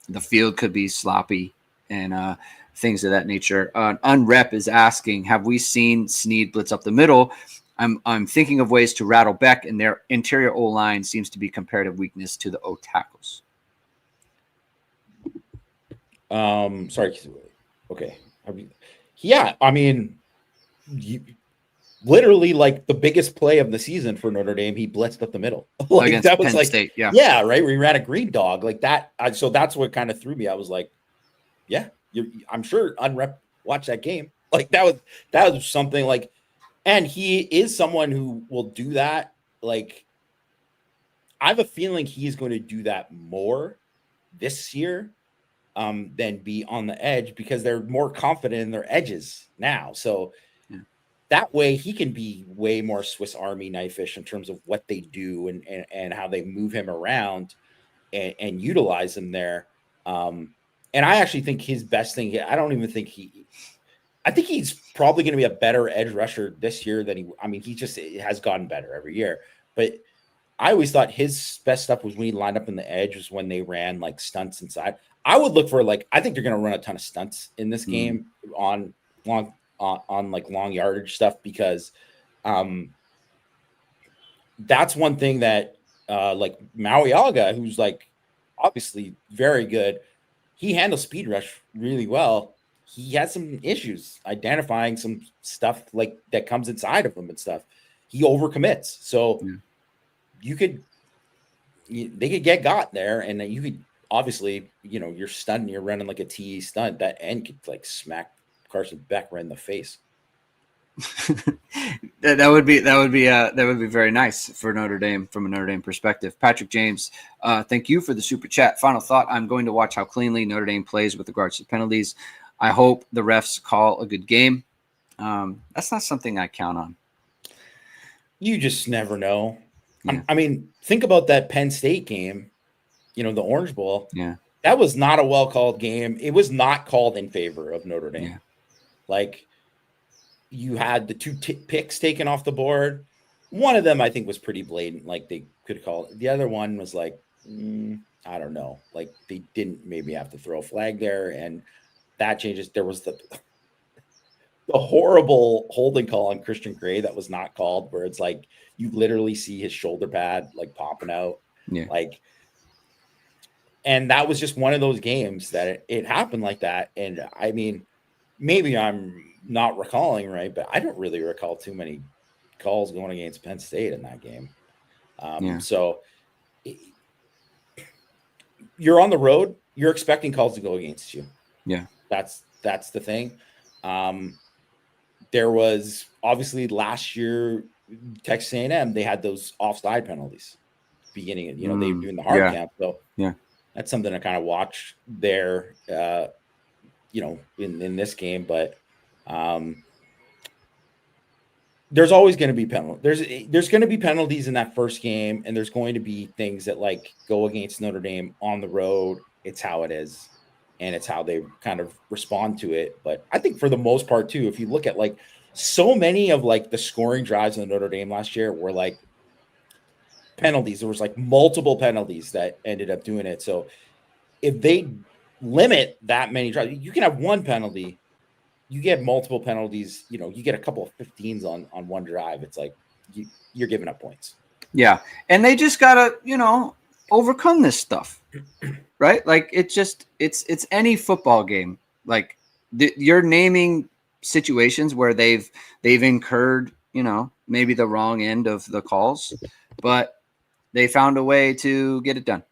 The field could be sloppy and things of that nature. Unrep is asking, have we seen Snead blitz up the middle? I'm thinking of ways to rattle Beck, and their interior O-line seems to be comparative weakness to the O tackles. Sorry. Okay. Yeah. I mean, literally like the biggest play of the season for Notre Dame, he blitzed up the middle. Like against that was Penn like, State, yeah, right. We ran a green dog like that. So that's what kind of threw me. I was like, yeah, I'm sure Unrep watched that game. Like that was something like, and he is someone who will do that like, I have a feeling he's going to do that more this year than be on the edge, because they're more confident in their edges now. So that way he can be way more Swiss Army knife-ish in terms of what they do and how they move him around and utilize him there. And I actually think his best thing, I think he's probably going to be a better edge rusher this year than he just has gotten better every year. But I always thought his best stuff was when he lined up in the edge, was when they ran like stunts inside. I would look for I think they're going to run a ton of stunts in this game on like long yardage stuff, because that's one thing that like Uyeyama, who's like obviously very good, he handles speed rush really well. He has some issues identifying some stuff like that comes inside of him and stuff. He overcommits. So they could get there, and then you could obviously, you're stunting, you're running like a TE stunt, that end could like smack Carson Beck right in the face. that would be very nice for Notre Dame from a Notre Dame perspective. Patrick James, thank you for the super chat. Final thought: I'm going to watch how cleanly Notre Dame plays with regards to penalties. I hope the refs call a good game. That's not something I count on. You just never know. Yeah. I mean, think about that Penn State game, the Orange Bowl. Yeah. That was not a well-called game. It was not called in favor of Notre Dame. Yeah. Like, you had the two picks taken off the board. One of them, I think, was pretty blatant. Like, they could call it. The other one was like, I don't know. Like, they didn't maybe have to throw a flag there, and that changes. There was the horrible holding call on Christian Gray that was not called, where it's like you literally see his shoulder pad like popping out. Yeah. Like, and that was just one of those games that it happened like that. And I mean, maybe I'm not recalling right, but I don't really recall too many calls going against Penn State in that game. So you're on the road, you're expecting calls to go against you. Yeah. That's the thing. There was obviously last year, Texas A&M, they had those offside penalties beginning of, they were doing the hard camp. So that's something to kind of watch there, in this game. But there's always going to be penalties. There's going to be penalties in that first game, and there's going to be things that like go against Notre Dame on the road. It's how it is, and it's how they kind of respond to it. But I think for the most part too, if you look at like so many of like the scoring drives in Notre Dame last year were like penalties. There was like multiple penalties that ended up doing it. So if they limit that many drives, you can have one penalty. You get multiple penalties, you get a couple of 15s on one drive. It's like you're giving up points. Yeah. And they just got to, overcome this stuff, right? Like it's any football game. Like you're naming situations where they've incurred, maybe the wrong end of the calls, but they found a way to get it done.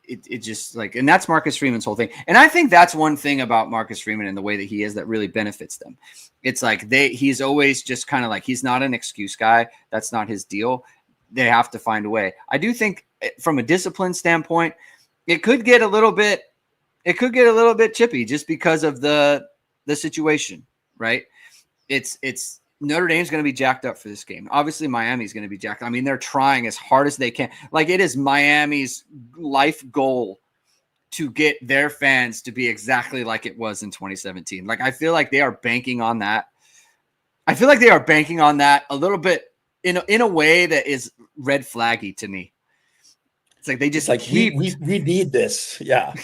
It just like, and that's Marcus Freeman's whole thing. And I think that's one thing about Marcus Freeman and the way that he is that really benefits them. It's like he's always just kind of like, he's not an excuse guy. That's not his deal. They have to find a way. I do think from a discipline standpoint, it could get a little bit chippy just because of the situation, right? It's Notre Dame's going to be jacked up for this game. Obviously, Miami's going to be jacked. I mean, they're trying as hard as they can. Like, it is Miami's life goal to get their fans to be exactly like it was in 2017. Like, I feel like they are banking on that. I feel like they are banking on that a little bit in a way that is red flaggy to me. It's like they just like we need this. Yeah.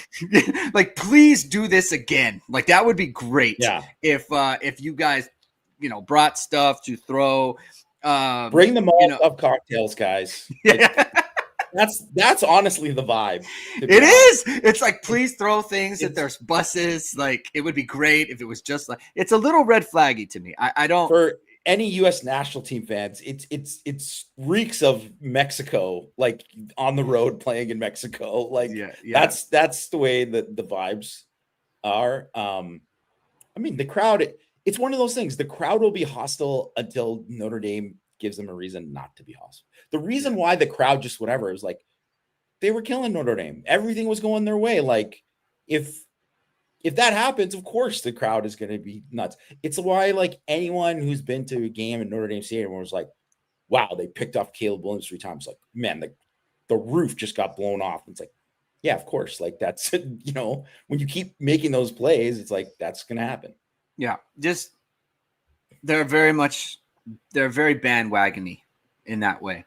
Like, please do this again. Like, that would be great. Yeah. If you guys, brought stuff to throw. Bring them all up cocktails, guys. Yeah. Like, that's honestly the vibe. It is. It's like, please throw things if there's buses. Like, it would be great if it was just like, it's a little red flaggy to me. I don't. For any U.S. national team fans, it's reeks of Mexico, like on the road playing in Mexico. Like, that's the way that the vibes are. I mean, the crowd, it's one of those things. The crowd will be hostile until Notre Dame gives them a reason not to be hostile. The reason why the crowd just whatever, it was like they were killing Notre Dame. Everything was going their way. Like if that happens, of course the crowd is going to be nuts. It's why like anyone who's been to a game in Notre Dame Stadium was like, wow, they picked off Caleb Williams 3 times. Like, man, the roof just got blown off. It's like, yeah, of course. Like that's, you know, when you keep making those plays, it's like, that's going to happen. Yeah. Just, they're very bandwagony in that way.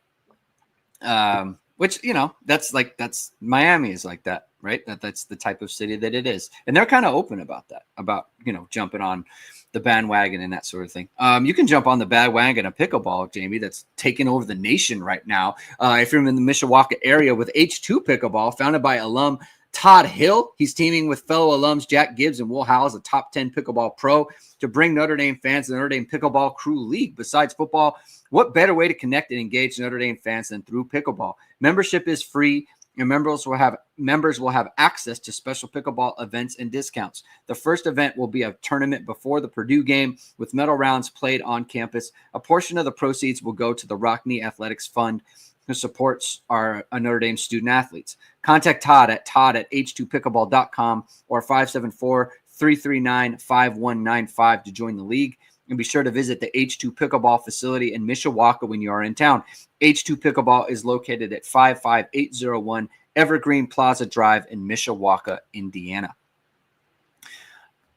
Which, you know, that's Miami is like that, right? That's the type of city that it is. And they're kind of open about that, about, you know, jumping on the bandwagon and that sort of thing. You can jump on the bandwagon of pickleball, Jamie, that's taking over the nation right now. If you're in the Mishawaka area with H2 Pickleball, founded by alum Todd Hill. He's teaming with fellow alums Jack Gibbs and Will Howells, a top 10 pickleball pro, to bring Notre Dame fans to the Notre Dame Pickleball Crew League. Besides football, what better way to connect and engage Notre Dame fans than through pickleball? Membership is free, and members will have access to special pickleball events and discounts. The first event will be a tournament before the Purdue game with medal rounds played on campus. A portion of the proceeds will go to the Rockne Athletics Fund, who supports our Notre Dame student athletes. Contact Todd at h2pickleball.com or 574-339-5195 to join the league. And be sure to visit the H2 Pickleball facility in Mishawaka when you are in town. H2 Pickleball is located at 55801 Evergreen Plaza Drive in Mishawaka, Indiana.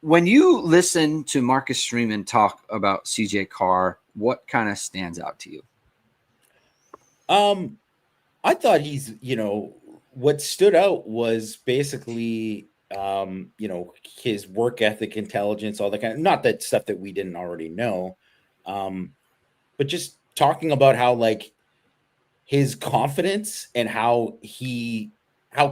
When you listen to Marcus Freeman talk about CJ Carr, what kind of stands out to you? I thought he's, you know, what stood out was basically, you know, his work ethic, intelligence, all that kind of, not that stuff that we didn't already know. But just talking about how like his confidence and how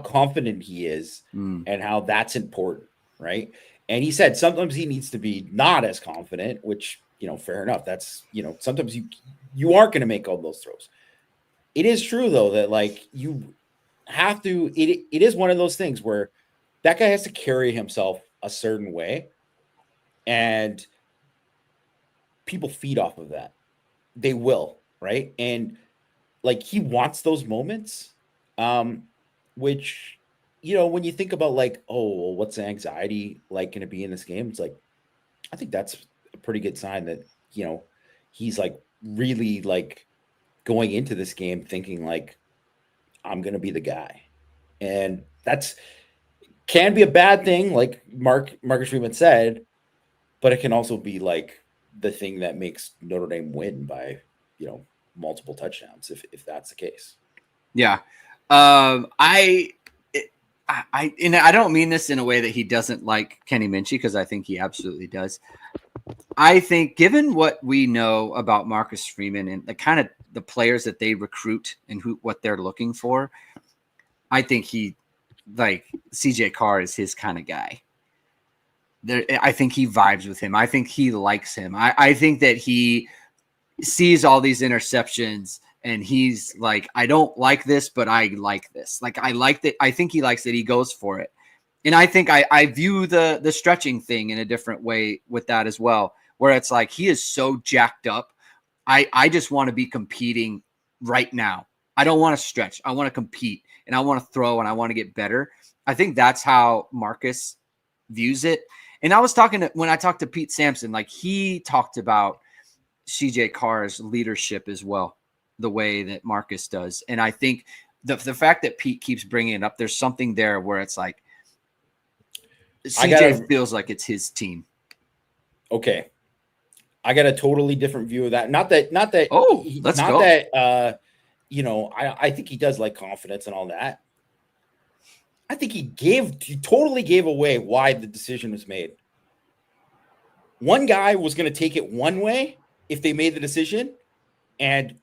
confident he is and how that's important. Right. And he said, sometimes he needs to be not as confident, which, you know, fair enough. That's, you know, sometimes you aren't going to make all those throws. It is true though, that like you have to, it is one of those things where that guy has to carry himself a certain way and people feed off of that. They will. Right. And like, he wants those moments, which, you know, when you think about like, oh, well, what's the anxiety like going to be in this game? It's like, I think that's a pretty good sign that, you know, he's like really like going into this game thinking like, I'm going to be the guy. And that's can be a bad thing. Like Marcus Freeman said, but it can also be like the thing that makes Notre Dame win by, you know, multiple touchdowns. If that's the case. Yeah. I don't mean this in a way that he doesn't like Kenny Minchie, because I think he absolutely does. I think given what we know about Marcus Freeman and the kind of the players that they recruit and what they're looking for, I think he like CJ Carr is his kind of guy. I think he vibes with him. I think he likes him. I think that he sees all these interceptions and he's like, I don't like this, but I like this. Like, I like that. I think he likes it. He goes for it. And I think I view the stretching thing in a different way with that as well, where it's like, he is so jacked up. I just want to be competing right now. I don't want to stretch. I want to compete and I want to throw and I want to get better. I think that's how Marcus views it. And I was when I talked to Pete Sampson, like he talked about CJ Carr's leadership as well, the way that Marcus does. And I think the fact that Pete keeps bringing it up, there's something there where it's like CJ feels like it's his team. Okay. I got a totally different view of that. Not that, you know, I think he does like confidence and all that. I think he totally gave away why the decision was made. One guy was going to take it one way if they made the decision, and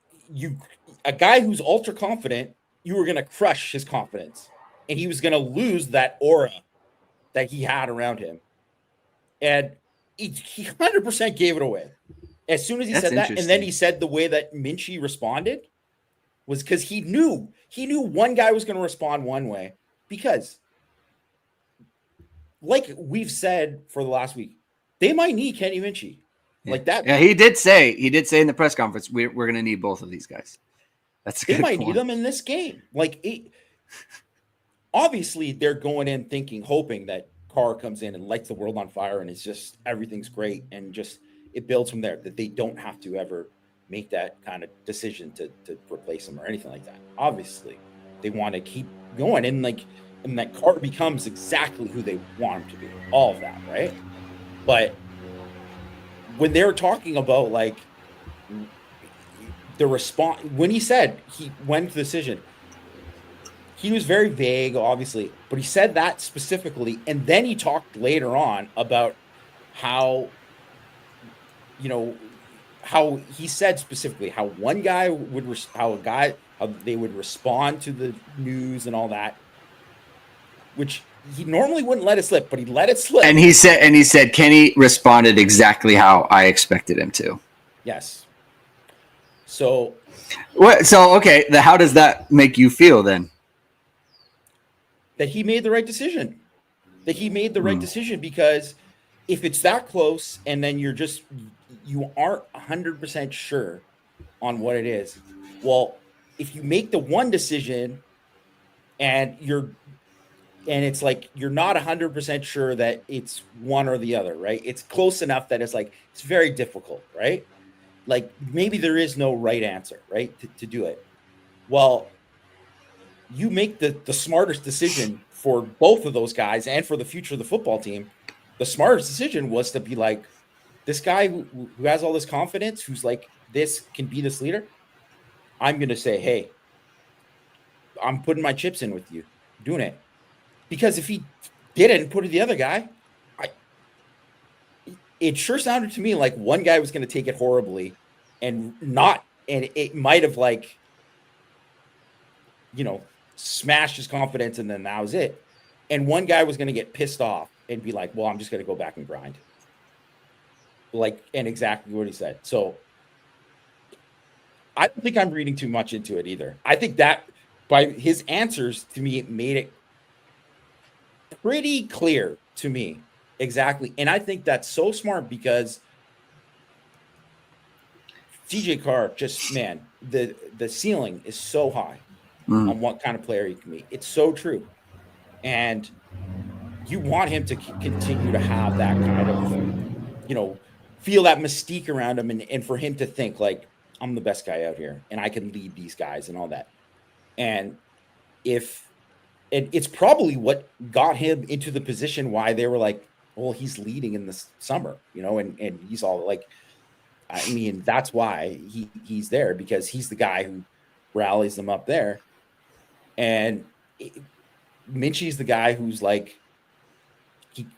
a guy who's ultra confident, you were going to crush his confidence, and he was going to lose that aura that he had around him. And he 100% gave it away as soon as he said that. And then he said the way that Minchie responded was because he knew one guy was going to respond one way, because like we've said for the last week, they might need Kenny Minchie. Like that. Yeah, he did say in the press conference, we're going to need both of these guys. That's a they good might point. need them in this game. Obviously they're going in thinking, hoping that Carr comes in and lights the world on fire and it's just everything's great and just it builds from there, that they don't have to ever make that kind of decision to replace him or anything like that. Obviously they want to keep going and that Carr becomes exactly who they want him to be, all of that, right? But when they're talking about like the response, when he said he went to the decision, he was very vague, obviously, but he said that specifically. And then he talked later on about how, how he said specifically how one guy would, how they would respond to the news and all that, which he normally wouldn't let it slip, but he let it slip. And he said, Kenny responded exactly how I expected him to. Yes. So, okay. How does that make you feel then? That he made the right decision. Because if it's that close and then you aren't 100% sure on what it is, well, if you make the one decision and it's like you're not 100% sure that it's one or the other, right? It's close enough that it's like it's very difficult, right? Like maybe there is no right answer, right? To do it. Well, you make the smartest decision for both of those guys and for the future of the football team. The smartest decision was to be like, this guy who has all this confidence, who's like, this can be this leader. I'm going to say, hey, I'm putting my chips in with you, doing it. Because if he didn't put it the other guy, it sure sounded to me like one guy was going to take it horribly and it might have smashed his confidence and then that was it. And one guy was going to get pissed off and be like, well, I'm just going to go back and grind. And exactly what he said. So I don't think I'm reading too much into it either. I think that by his answers to me, it made it pretty clear to me exactly. And I think that's so smart because DJ Carr just, man, the ceiling is so high on what kind of player he can be. It's so true. And you want him to continue to have that kind of, feel that mystique around him and for him to think like, I'm the best guy out here and I can lead these guys and all that. And it's probably what got him into the position why they were like, well, he's leading in the summer, and he's all like, I mean, that's why he's there, because he's the guy who rallies them up there. And Minchie's the guy who's like,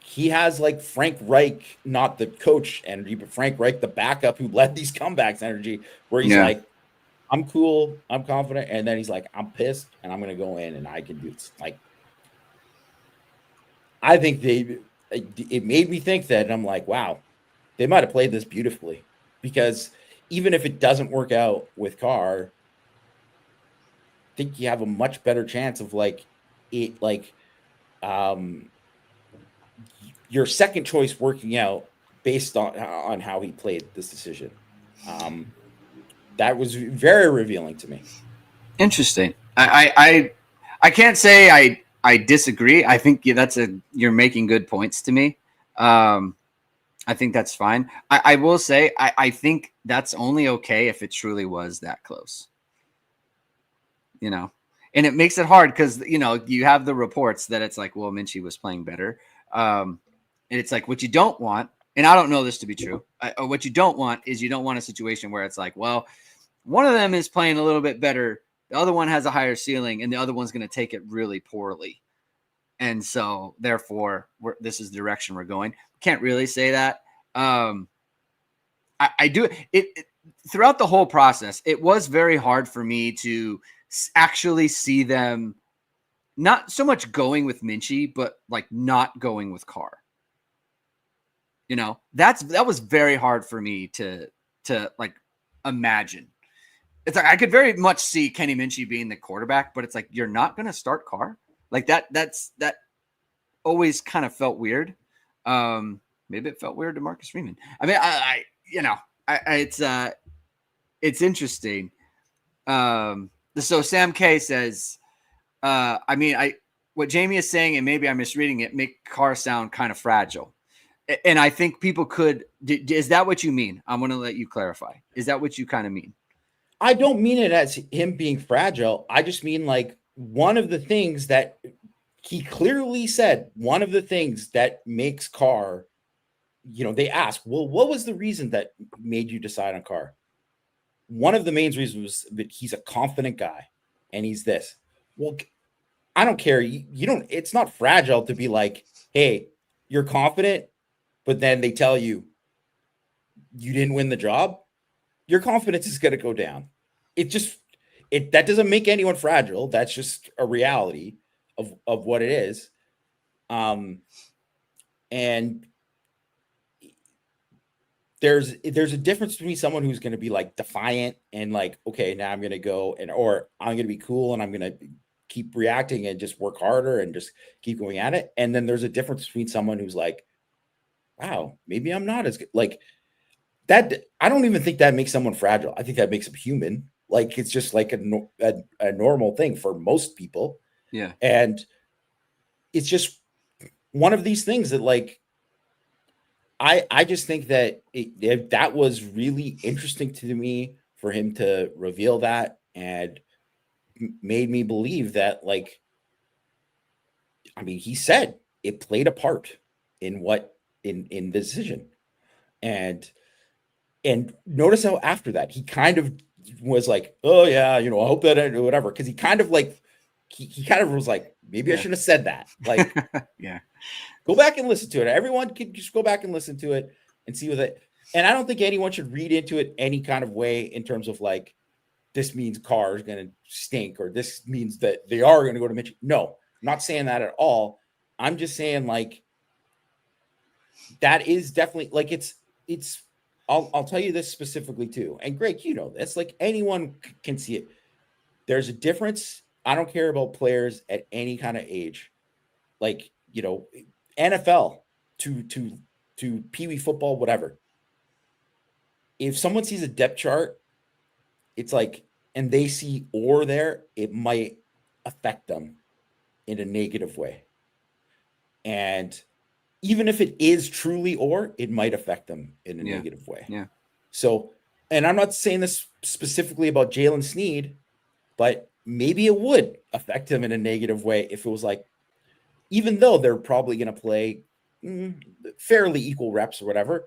he has like Frank Reich, not the coach energy, but Frank Reich, the backup who led these comebacks energy, where he's like, I'm cool, I'm confident. And then he's like, I'm pissed and I'm going to go in and I can do it. Like, I think it made me think that, and I'm like, wow, they might have played this beautifully, because even if it doesn't work out with Carr, I think you have a much better chance of your second choice working out based on how he played this decision. That was very revealing to me. Interesting. I can't say I disagree. I think you're making good points to me. I think that's fine. I will say I think that's only okay if it truly was that close. And it makes it hard because you have the reports that it's like, well, Minchie was playing better. And it's like, what you don't want, and I don't know this to be true, what you don't want is you don't want a situation where it's like, well, one of them is playing a little bit better, the other one has a higher ceiling, and the other one's going to take it really poorly. And so, therefore, this is the direction we're going. Can't really say that. I do it throughout the whole process. It was very hard for me to actually see them not so much going with Minchie, but like not going with Carr. That was very hard for me to like imagine. It's like I could very much see Kenny Minchie being the quarterback, but it's like, you're not going to start Carr like that. That always kind of felt weird. Maybe it felt weird to Marcus Freeman. I mean, it's interesting. So Sam K says, what Jamie is saying, and maybe I'm misreading it, make cars sound kind of fragile. And I think people could, is that what you mean? I'm going to let you clarify. Is that what you kind of mean? I don't mean it as him being fragile. I just mean like one of the things that he clearly said, one of the things that makes Carr, they ask, well, what was the reason that made you decide on Carr? One of the main reasons was that he's a confident guy and he's this. Well, I don't care. You don't, it's not fragile to be like, hey, you're confident, but then they tell you didn't win the job. Your confidence is going to go down. That doesn't make anyone fragile. That's just a reality of what it is. And there's a difference between someone who's going to be like defiant and like, okay, now I'm going to go or I'm going to be cool and I'm going to keep reacting and just work harder and just keep going at it. And then there's a difference between someone who's like, wow, maybe I'm not as good. Like that. I don't even think that makes someone fragile. I think that makes them human. Like it's just like a normal thing for most people. Yeah. And it's just one of these things that like, I just think that that was really interesting to me for him to reveal that and made me believe that, like, I mean, he said it played a part in the decision. And notice how after that, he kind of was like, oh yeah, I hope that I do whatever. Cause he kind of like, he kind of was like, maybe I shouldn't have said that. Like, yeah. Go back and listen to it. Everyone can just go back and listen to it and see what it. And I don't think anyone should read into it any kind of way in terms of like, this means Carr is going to stink or this means that they are going to go to Mitch. No, I'm not saying that at all. I'm just saying like, that is definitely like, I'll tell you this specifically too. And Greg, this, like anyone can see it. There's a difference. I don't care about players at any kind of age. Like, NFL to Pee Wee football, whatever. If someone sees a depth chart, it's like, and they see or there, it might affect them in a negative way. And even if it is truly or, it might affect them in a negative way. Yeah. So, and I'm not saying this specifically about Jalen Sneed, but maybe it would affect him in a negative way if it was like, even though they're probably going to play fairly equal reps or whatever,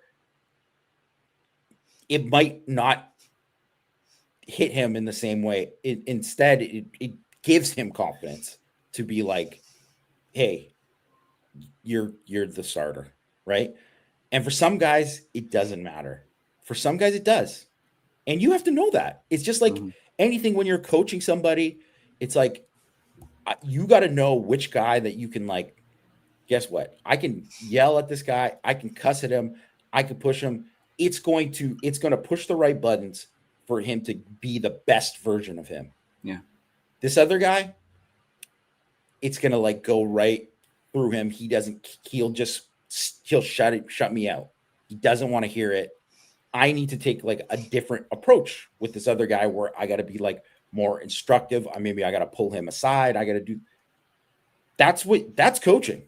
it might not hit him in the same way. Instead, it gives him confidence to be like, hey, you're the starter, right? And for some guys, it doesn't matter. For some guys, it does. And you have to know that. It's just like anything when you're coaching somebody, it's like, you got to know which guy that you can like, guess what? I can yell at this guy. I can cuss at him. I can push him. It's going to push the right buttons for him to be the best version of him. Yeah. This other guy, it's going to like go right through him. He'll shut me out. He doesn't want to hear it. I need to take like a different approach with this other guy where I got to be like more instructive. Maybe I got to pull him aside. I got to do. That's coaching.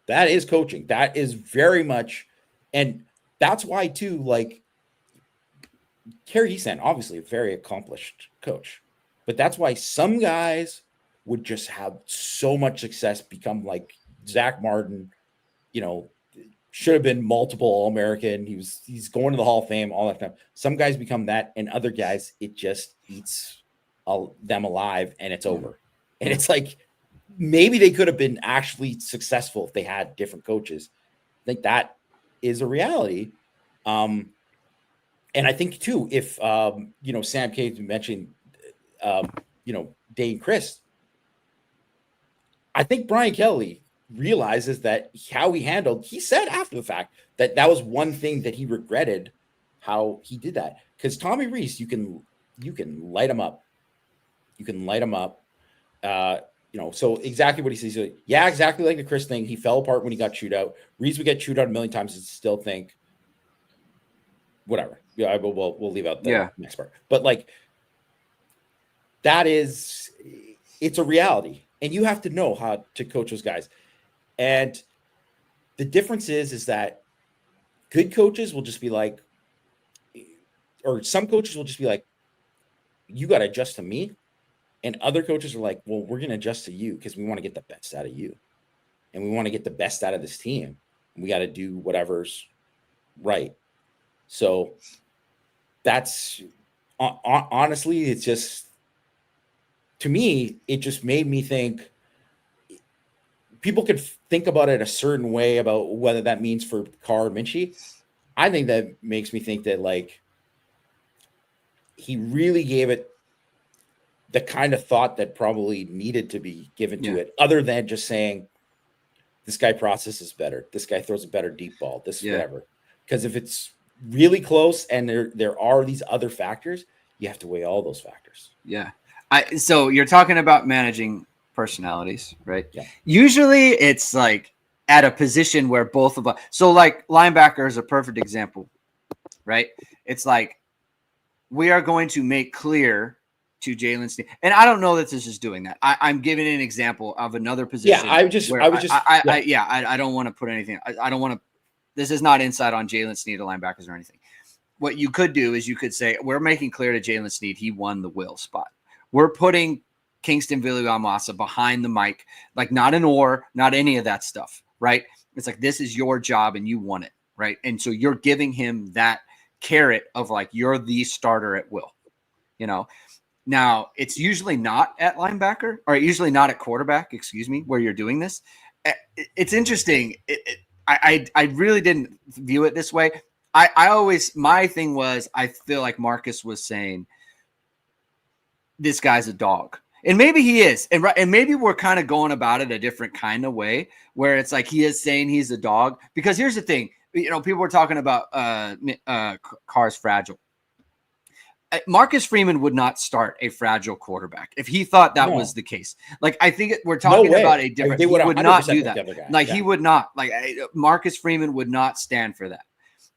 That is coaching. That is very much. And that's why too, like Kerry Easton, obviously a very accomplished coach, but that's why some guys would just have so much success, become like Zach Martin, should have been multiple All-American. He's going to the Hall of Fame, all that stuff. Some guys become that, and other guys, it just eats them alive, and it's over. And it's like, maybe they could have been actually successful if they had different coaches. I think that is a reality. And I think too, if, Sam K mentioned, Dane Chris, I think Brian Kelly realizes that how he said after the fact that was one thing that he regretted how he did that. Because Tommy Reese, you can light him up. You can light him up. So exactly what he says. Yeah, exactly like the Chris thing. He fell apart when he got chewed out. Reese would get chewed out a million times and still think whatever. Yeah, we'll leave out the Yeah. next part. But like it's a reality, and you have to know how to coach those guys. And the difference is that good coaches will just be like, or some coaches will just be like, you got to adjust to me. And other coaches are like, well, we're going to adjust to you because we want to get the best out of you. And we want to get the best out of this team. We got to do whatever's right. So that's honestly, it's just, to me, it just made me think people could think about it a certain way about whether that means for Carr or Minchie. I think that makes me think that like he really gave it the kind of thought that probably needed to be given to it, other than just saying, this guy processes better, this guy throws a better deep ball, this whatever. Because if it's really close and there are these other factors, you have to weigh all those factors. Yeah. So you're talking about managing personalities, right? Yeah. Usually it's like at a position where both of us, so like linebacker is a perfect example, right? It's like we are going to make clear to Jalen Snead, and I don't know that this is doing that. I'm giving an example of another position. Yeah, I don't want to put anything. I don't want to. This is not insight on Jalen Snead or linebackers or anything. What you could do is you could say, we're making clear to Jalen Snead he won the will spot. We're putting Kingston Villiamasa behind the mic, like not an or, not any of that stuff, right? It's like, this is your job and you won it, right? And so you're giving him that carrot of like, you're the starter at will, you know? Now, it's usually not at linebacker, or usually not at quarterback, where you're doing this. It's interesting. I really didn't view it this way. I always, my thing was, I feel like Marcus was saying, this guy's a dog. And maybe he is. And maybe we're kind of going about it a different kind of way, where it's like he is saying he's a dog. Because here's the thing, people were talking about Carr's fragile. Marcus Freeman would not start a fragile quarterback if he thought that was the case. Like, I think we're talking about a different. He would not do that. He would not. Like, Marcus Freeman would not stand for that.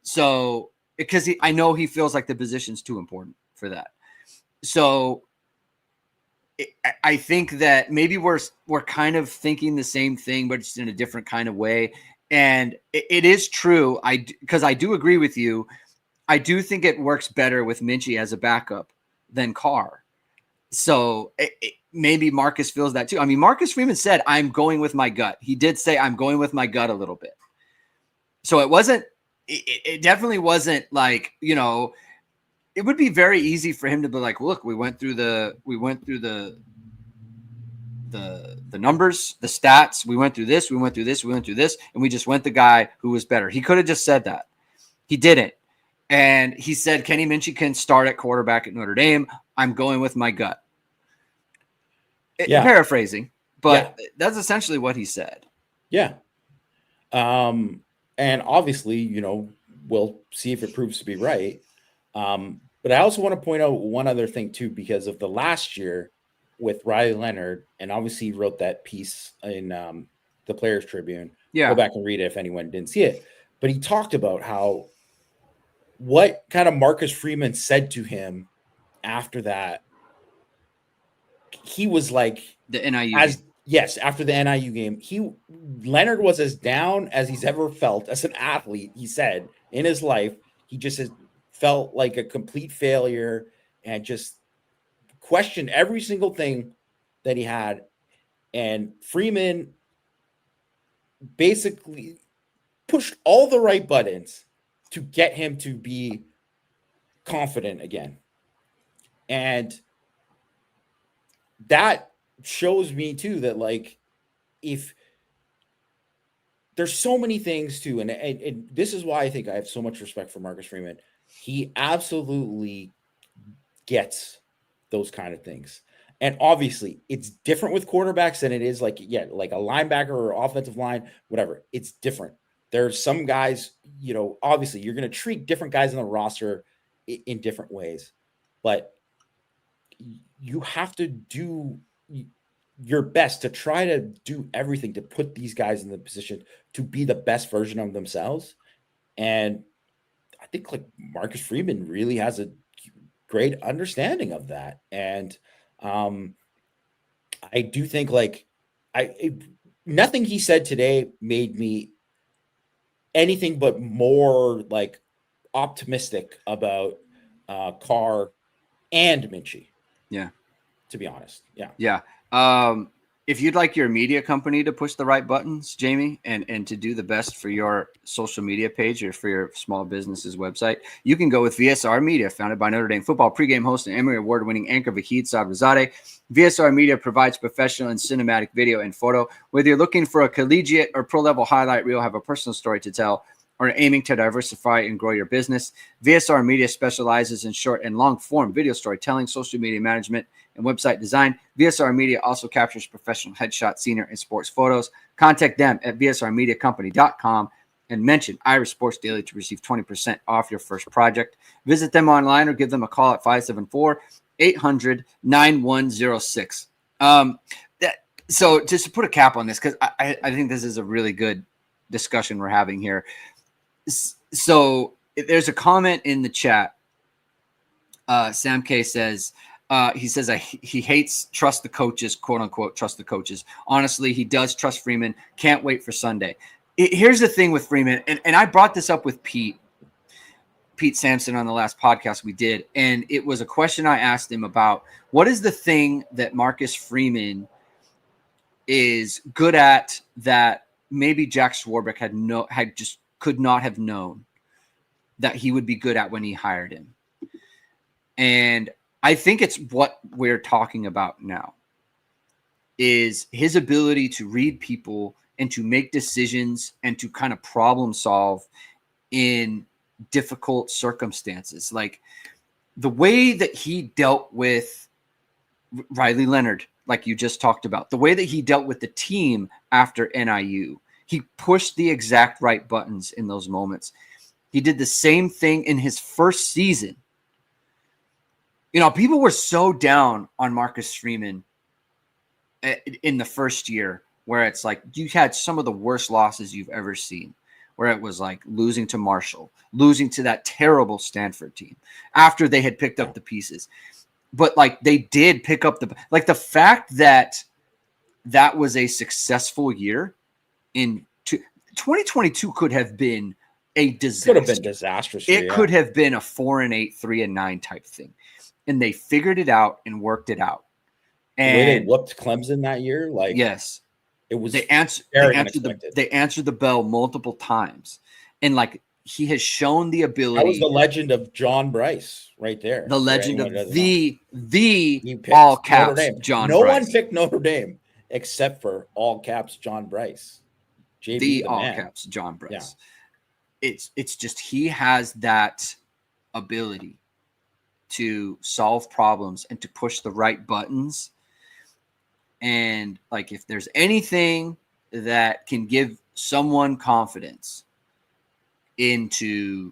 So, because I know he feels like the position's too important for that. So, I think that maybe we're kind of thinking the same thing, but just in a different kind of way. And it is true. Because I do agree with you. I do think it works better with Minchie as a backup than Carr. So maybe Marcus feels that too. I mean, Marcus Freeman said, I'm going with my gut. He did say, I'm going with my gut a little bit. So it definitely wasn't like, it would be very easy for him to be like, look, we went through the numbers, the stats. We went through this, and we just went the guy who was better. He could have just said that. He didn't. And he said, Kenny Minchie can start at quarterback at Notre Dame. I'm going with my gut. Paraphrasing, but that's essentially what he said. Yeah. And obviously, we'll see if it proves to be right. But I also want to point out one other thing too, because of the last year with Riley Leonard, and obviously he wrote that piece in the Players Tribune. Yeah. Go back and read it if anyone didn't see it. But he talked about what kind of Marcus Freeman said to him after that. He was like the NIU after the NIU game, Leonard was as down as he's ever felt as an athlete. He said in his life, he just felt like a complete failure and just questioned every single thing that he had. And Freeman basically pushed all the right buttons to get him to be confident again. And that shows me too that like, if there's so many things too, and this is why I think I have so much respect for Marcus Freeman. He absolutely gets those kind of things. And obviously it's different with quarterbacks than it is like a linebacker or offensive line, whatever. It's different. There's some guys, obviously you're going to treat different guys on the roster in different ways, but you have to do your best to try to do everything to put these guys in the position to be the best version of themselves. And I think like Marcus Freeman really has a great understanding of that. And I do think like nothing he said today made me anything but more like optimistic about Carr and Minchie. Yeah. To be honest. Yeah. Yeah. If you'd like your media company to push the right buttons, Jamie, and to do the best for your social media page or for your small business's website, you can go with VSR Media, founded by Notre Dame football pregame host and Emory Award-winning anchor Vahid Sabrizadeh. VSR Media provides professional and cinematic video and photo. Whether you're looking for a collegiate or pro-level highlight reel, have a personal story to tell, or aiming to diversify and grow your business, VSR Media specializes in short and long-form video storytelling, social media management, and website design. VSR Media also captures professional headshot, senior, and sports photos. Contact them at vsrmediacompany.com and mention Irish Sports Daily to receive 20% off your first project. Visit them online or give them a call at 574-800-9106. So just to put a cap on this, because I think this is a really good discussion we're having here. So there's a comment in the chat. Sam K says, he says he hates trust the coaches, quote unquote, trust the coaches. Honestly, he does trust Freeman. Can't wait for Sunday. Here's the thing with Freeman, and I brought this up with Pete Sampson on the last podcast we did, and it was a question I asked him about what is the thing that Marcus Freeman is good at that maybe Jack Swarbrick had just could not have known that he would be good at when he hired him. And I think it's what we're talking about now is his ability to read people and to make decisions and to kind of problem solve in difficult circumstances. Like the way that he dealt with Riley Leonard, like you just talked about, the way that he dealt with the team after NIU, he pushed the exact right buttons in those moments. He did the same thing in his first season. You know, people were so down on Marcus Freeman in the first year where it's like you had some of the worst losses you've ever seen, where it was like losing to Marshall, losing to that terrible Stanford team after they had picked up the pieces. But like they did pick up the fact that that was a successful year in 2022 could have been a disaster. Could have been disastrous. It could have been a 4-8, 3-9 type thing. And they figured it out and worked it out. And the way they whooped Clemson that year, like yes, it was they answered the bell multiple times. And like he has shown the ability. That was the legend of John Bryce right there. The legend of the all caps John Bryce. No one picked Notre Dame except for all caps John Bryce. JB the all caps John Bryce. Yeah. It's just he has that ability to solve problems and to push the right buttons. And like if there's anything that can give someone confidence into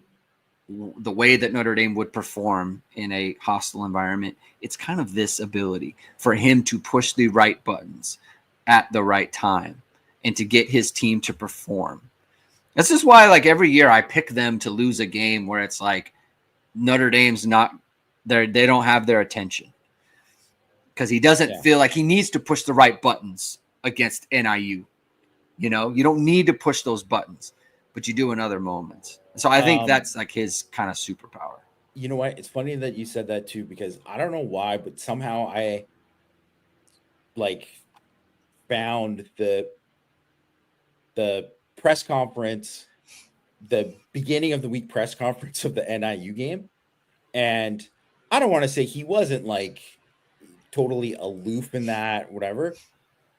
the way that Notre Dame would perform in a hostile environment, it's kind of this ability for him to push the right buttons at the right time and to get his team to perform. This is why, like, every year I pick them to lose a game where it's like Notre Dame's not there. They don't have their attention because he doesn't feel like he needs to push the right buttons against NIU. You know, you don't need to push those buttons, but you do in other moments. So I think that's like his kind of superpower. You know what? It's funny that you said that too, because I don't know why, but somehow I like found the press conference, the beginning of the week press conference of the NIU game. And I don't want to say he wasn't like totally aloof in that, whatever,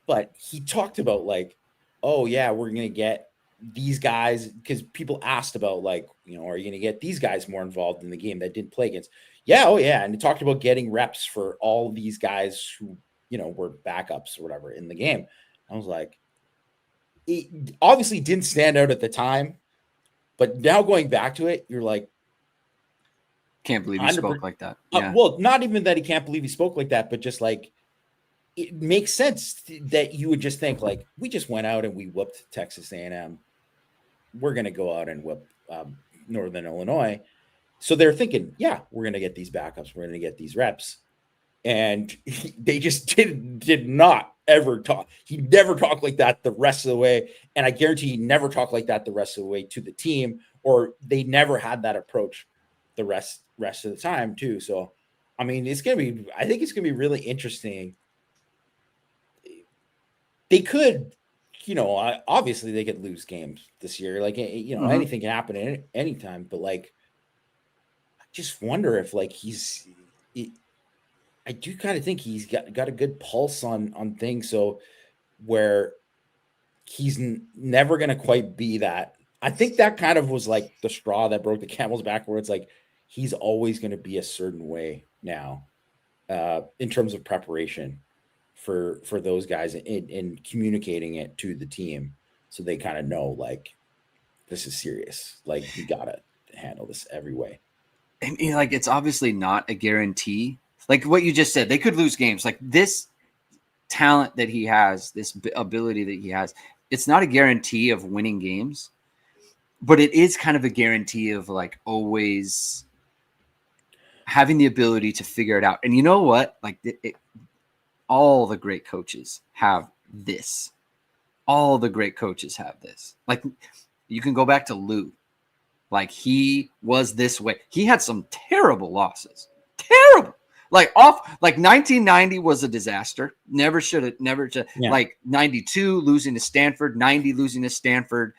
but he talked about like, oh yeah, we're going to get these guys, because people asked about like, you know, are you going to get these guys more involved in the game that didn't play against? Yeah. Oh yeah. And he talked about getting reps for all these guys who, you know, were backups or whatever in the game. I was like, it obviously didn't stand out at the time, but now going back to it, you're like, can't believe he spoke like that. Yeah. Well, not even that he can't believe he spoke like that, but just like, it makes sense that you would just think like, we just went out and we whooped Texas A&M. We're going to go out and whoop Northern Illinois. So they're thinking, yeah, we're going to get these backups. We're going to get these reps. And they just did not ever talk. He never talked like that the rest of the way. And I guarantee he never talked like that the rest of the way to the team, or they never had that approach the rest of the time too. So, I mean, I think it's going to be really interesting. They could, obviously they could lose games this year. Like, anything can happen at any time, but like, I just wonder if like I do kind of think he's got a good pulse on things. So where he's never going to quite be that. I think that kind of was like the straw that broke the camel's back, where it's like, he's always going to be a certain way now in terms of preparation for those guys and communicating it to the team. So they kind of know like, this is serious. Like, we got to handle this every way. And like, it's obviously not a guarantee. Like what you just said, they could lose games. Like this talent that he has, this ability that he has, it's not a guarantee of winning games, but it is kind of a guarantee of like always having the ability to figure it out. And you know what? Like all the great coaches have this. All the great coaches have this. Like you can go back to Lou. Like he was this way. He had some terrible losses. Terrible. Like 1990 was a disaster. Never should have. Yeah. Like 92 losing to Stanford, 90 losing to Stanford.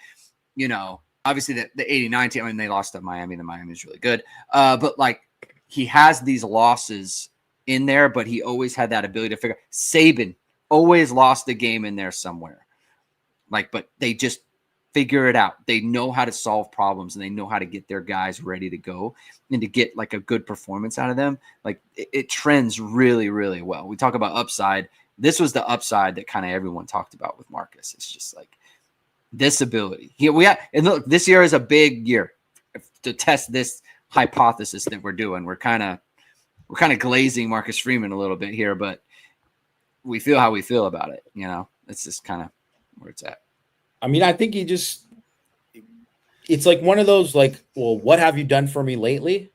Obviously the 89 team. I mean, they lost to Miami. The Miami is really good. But like he has these losses in there, but he always had that ability to figure. Saban always lost a game in there somewhere. Like, but they just figure it out. They know how to solve problems and they know how to get their guys ready to go and to get like a good performance out of them. Like it trends really, really well. We talk about upside. This was the upside that kind of everyone talked about with Marcus. It's just like this ability. And look, this year is a big year to test this hypothesis that we're doing. We're kind of glazing Marcus Freeman a little bit here, but we feel how we feel about it. It's just kind of where it's at. I mean, I think it's like one of those, like, well, what have you done for me lately?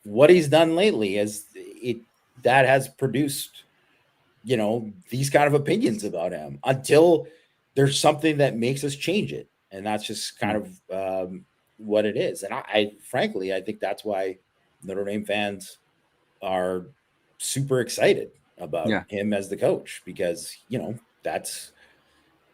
What he's done lately that has produced, these kind of opinions about him until there's something that makes us change it. And that's just kind of what it is. And I frankly, I think that's why Notre Dame fans are super excited about him as the coach, because, that's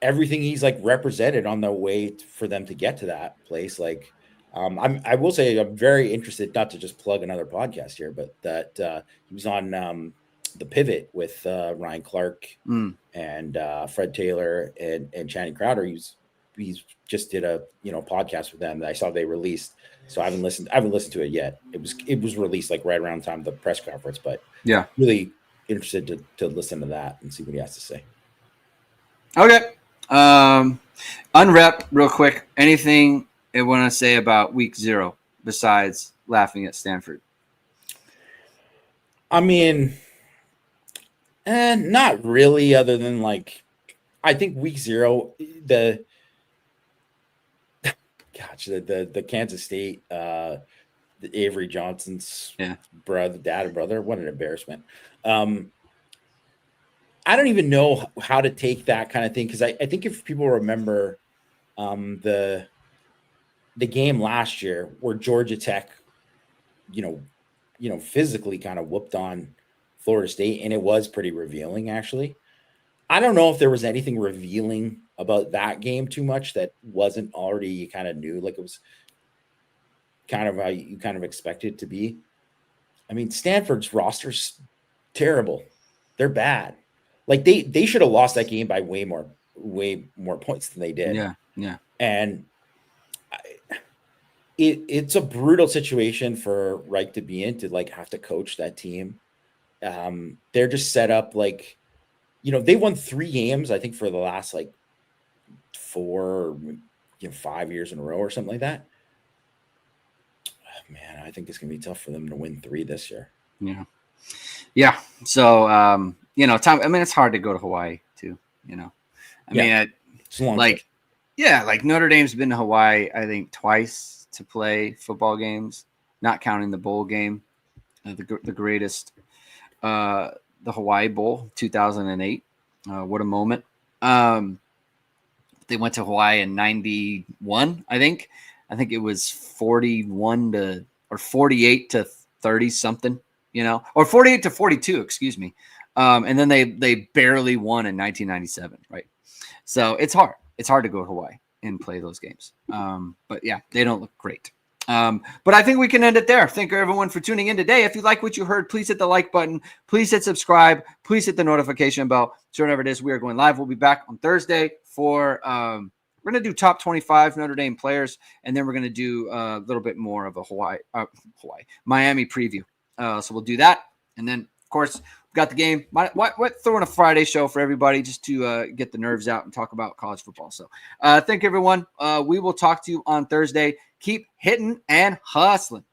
everything he's like represented on the way for them to get to that place. Like, I will say I'm very interested, not to just plug another podcast here, but that he was on The Pivot with Ryan Clark and Fred Taylor and Channing Crowder. He's just did a podcast with them that I saw they released. So I haven't listened to it yet. It was released like right around the time of the press conference, but yeah, really interested to listen to that and see what he has to say. Okay. Unwrap real quick. Anything I want to say about week 0 besides laughing at Stanford? I mean, not really, other than like, I think week 0, the Kansas State, the Avery Johnson's brother, dad and brother, what an embarrassment. I don't even know how to take that kind of thing, because I think if people remember the game last year where Georgia Tech, physically kind of whooped on Florida State, and it was pretty revealing, actually. I don't know if there was anything revealing about that game too much that wasn't already, you kind of knew, like it was kind of how you kind of expected it to be. I mean, Stanford's roster's terrible. They're bad. Like they should have lost that game by way more points than they did. Yeah. And it's a brutal situation for Reich to be in, to like have to coach that team. They're just set up like, they won 3 games, I think, for the last like 4, 5 years in a row or something like that. Oh, man, I think it's gonna be tough for them to win 3 this year. Yeah. So time. I mean, it's hard to go to Hawaii too. I mean, it's a long like, trip. like Notre Dame's been to Hawaii, I think twice to play football games, not counting the bowl game, the greatest, the Hawaii Bowl, 2008. What a moment. They went to Hawaii in 91, I think. I think it was 41 to or 48 to 30 something, or 48 to 42, excuse me. And then they barely won in 1997, right? So it's hard. It's hard to go to Hawaii and play those games. But yeah, they don't look great. But I think we can end it there. Thank you, everyone, for tuning in today. If you like what you heard, please hit the like button. Please hit subscribe. Please hit the notification bell. So whenever it is, we are going live. We'll be back on Thursday for we're going to do top 25 Notre Dame players, and then we're going to do a little bit more of a Miami preview. So we'll do that. And then, of course, we've got the game. What throwing a Friday show for everybody just to get the nerves out and talk about college football. So thank you, everyone. We will talk to you on Thursday. Keep hitting and hustling.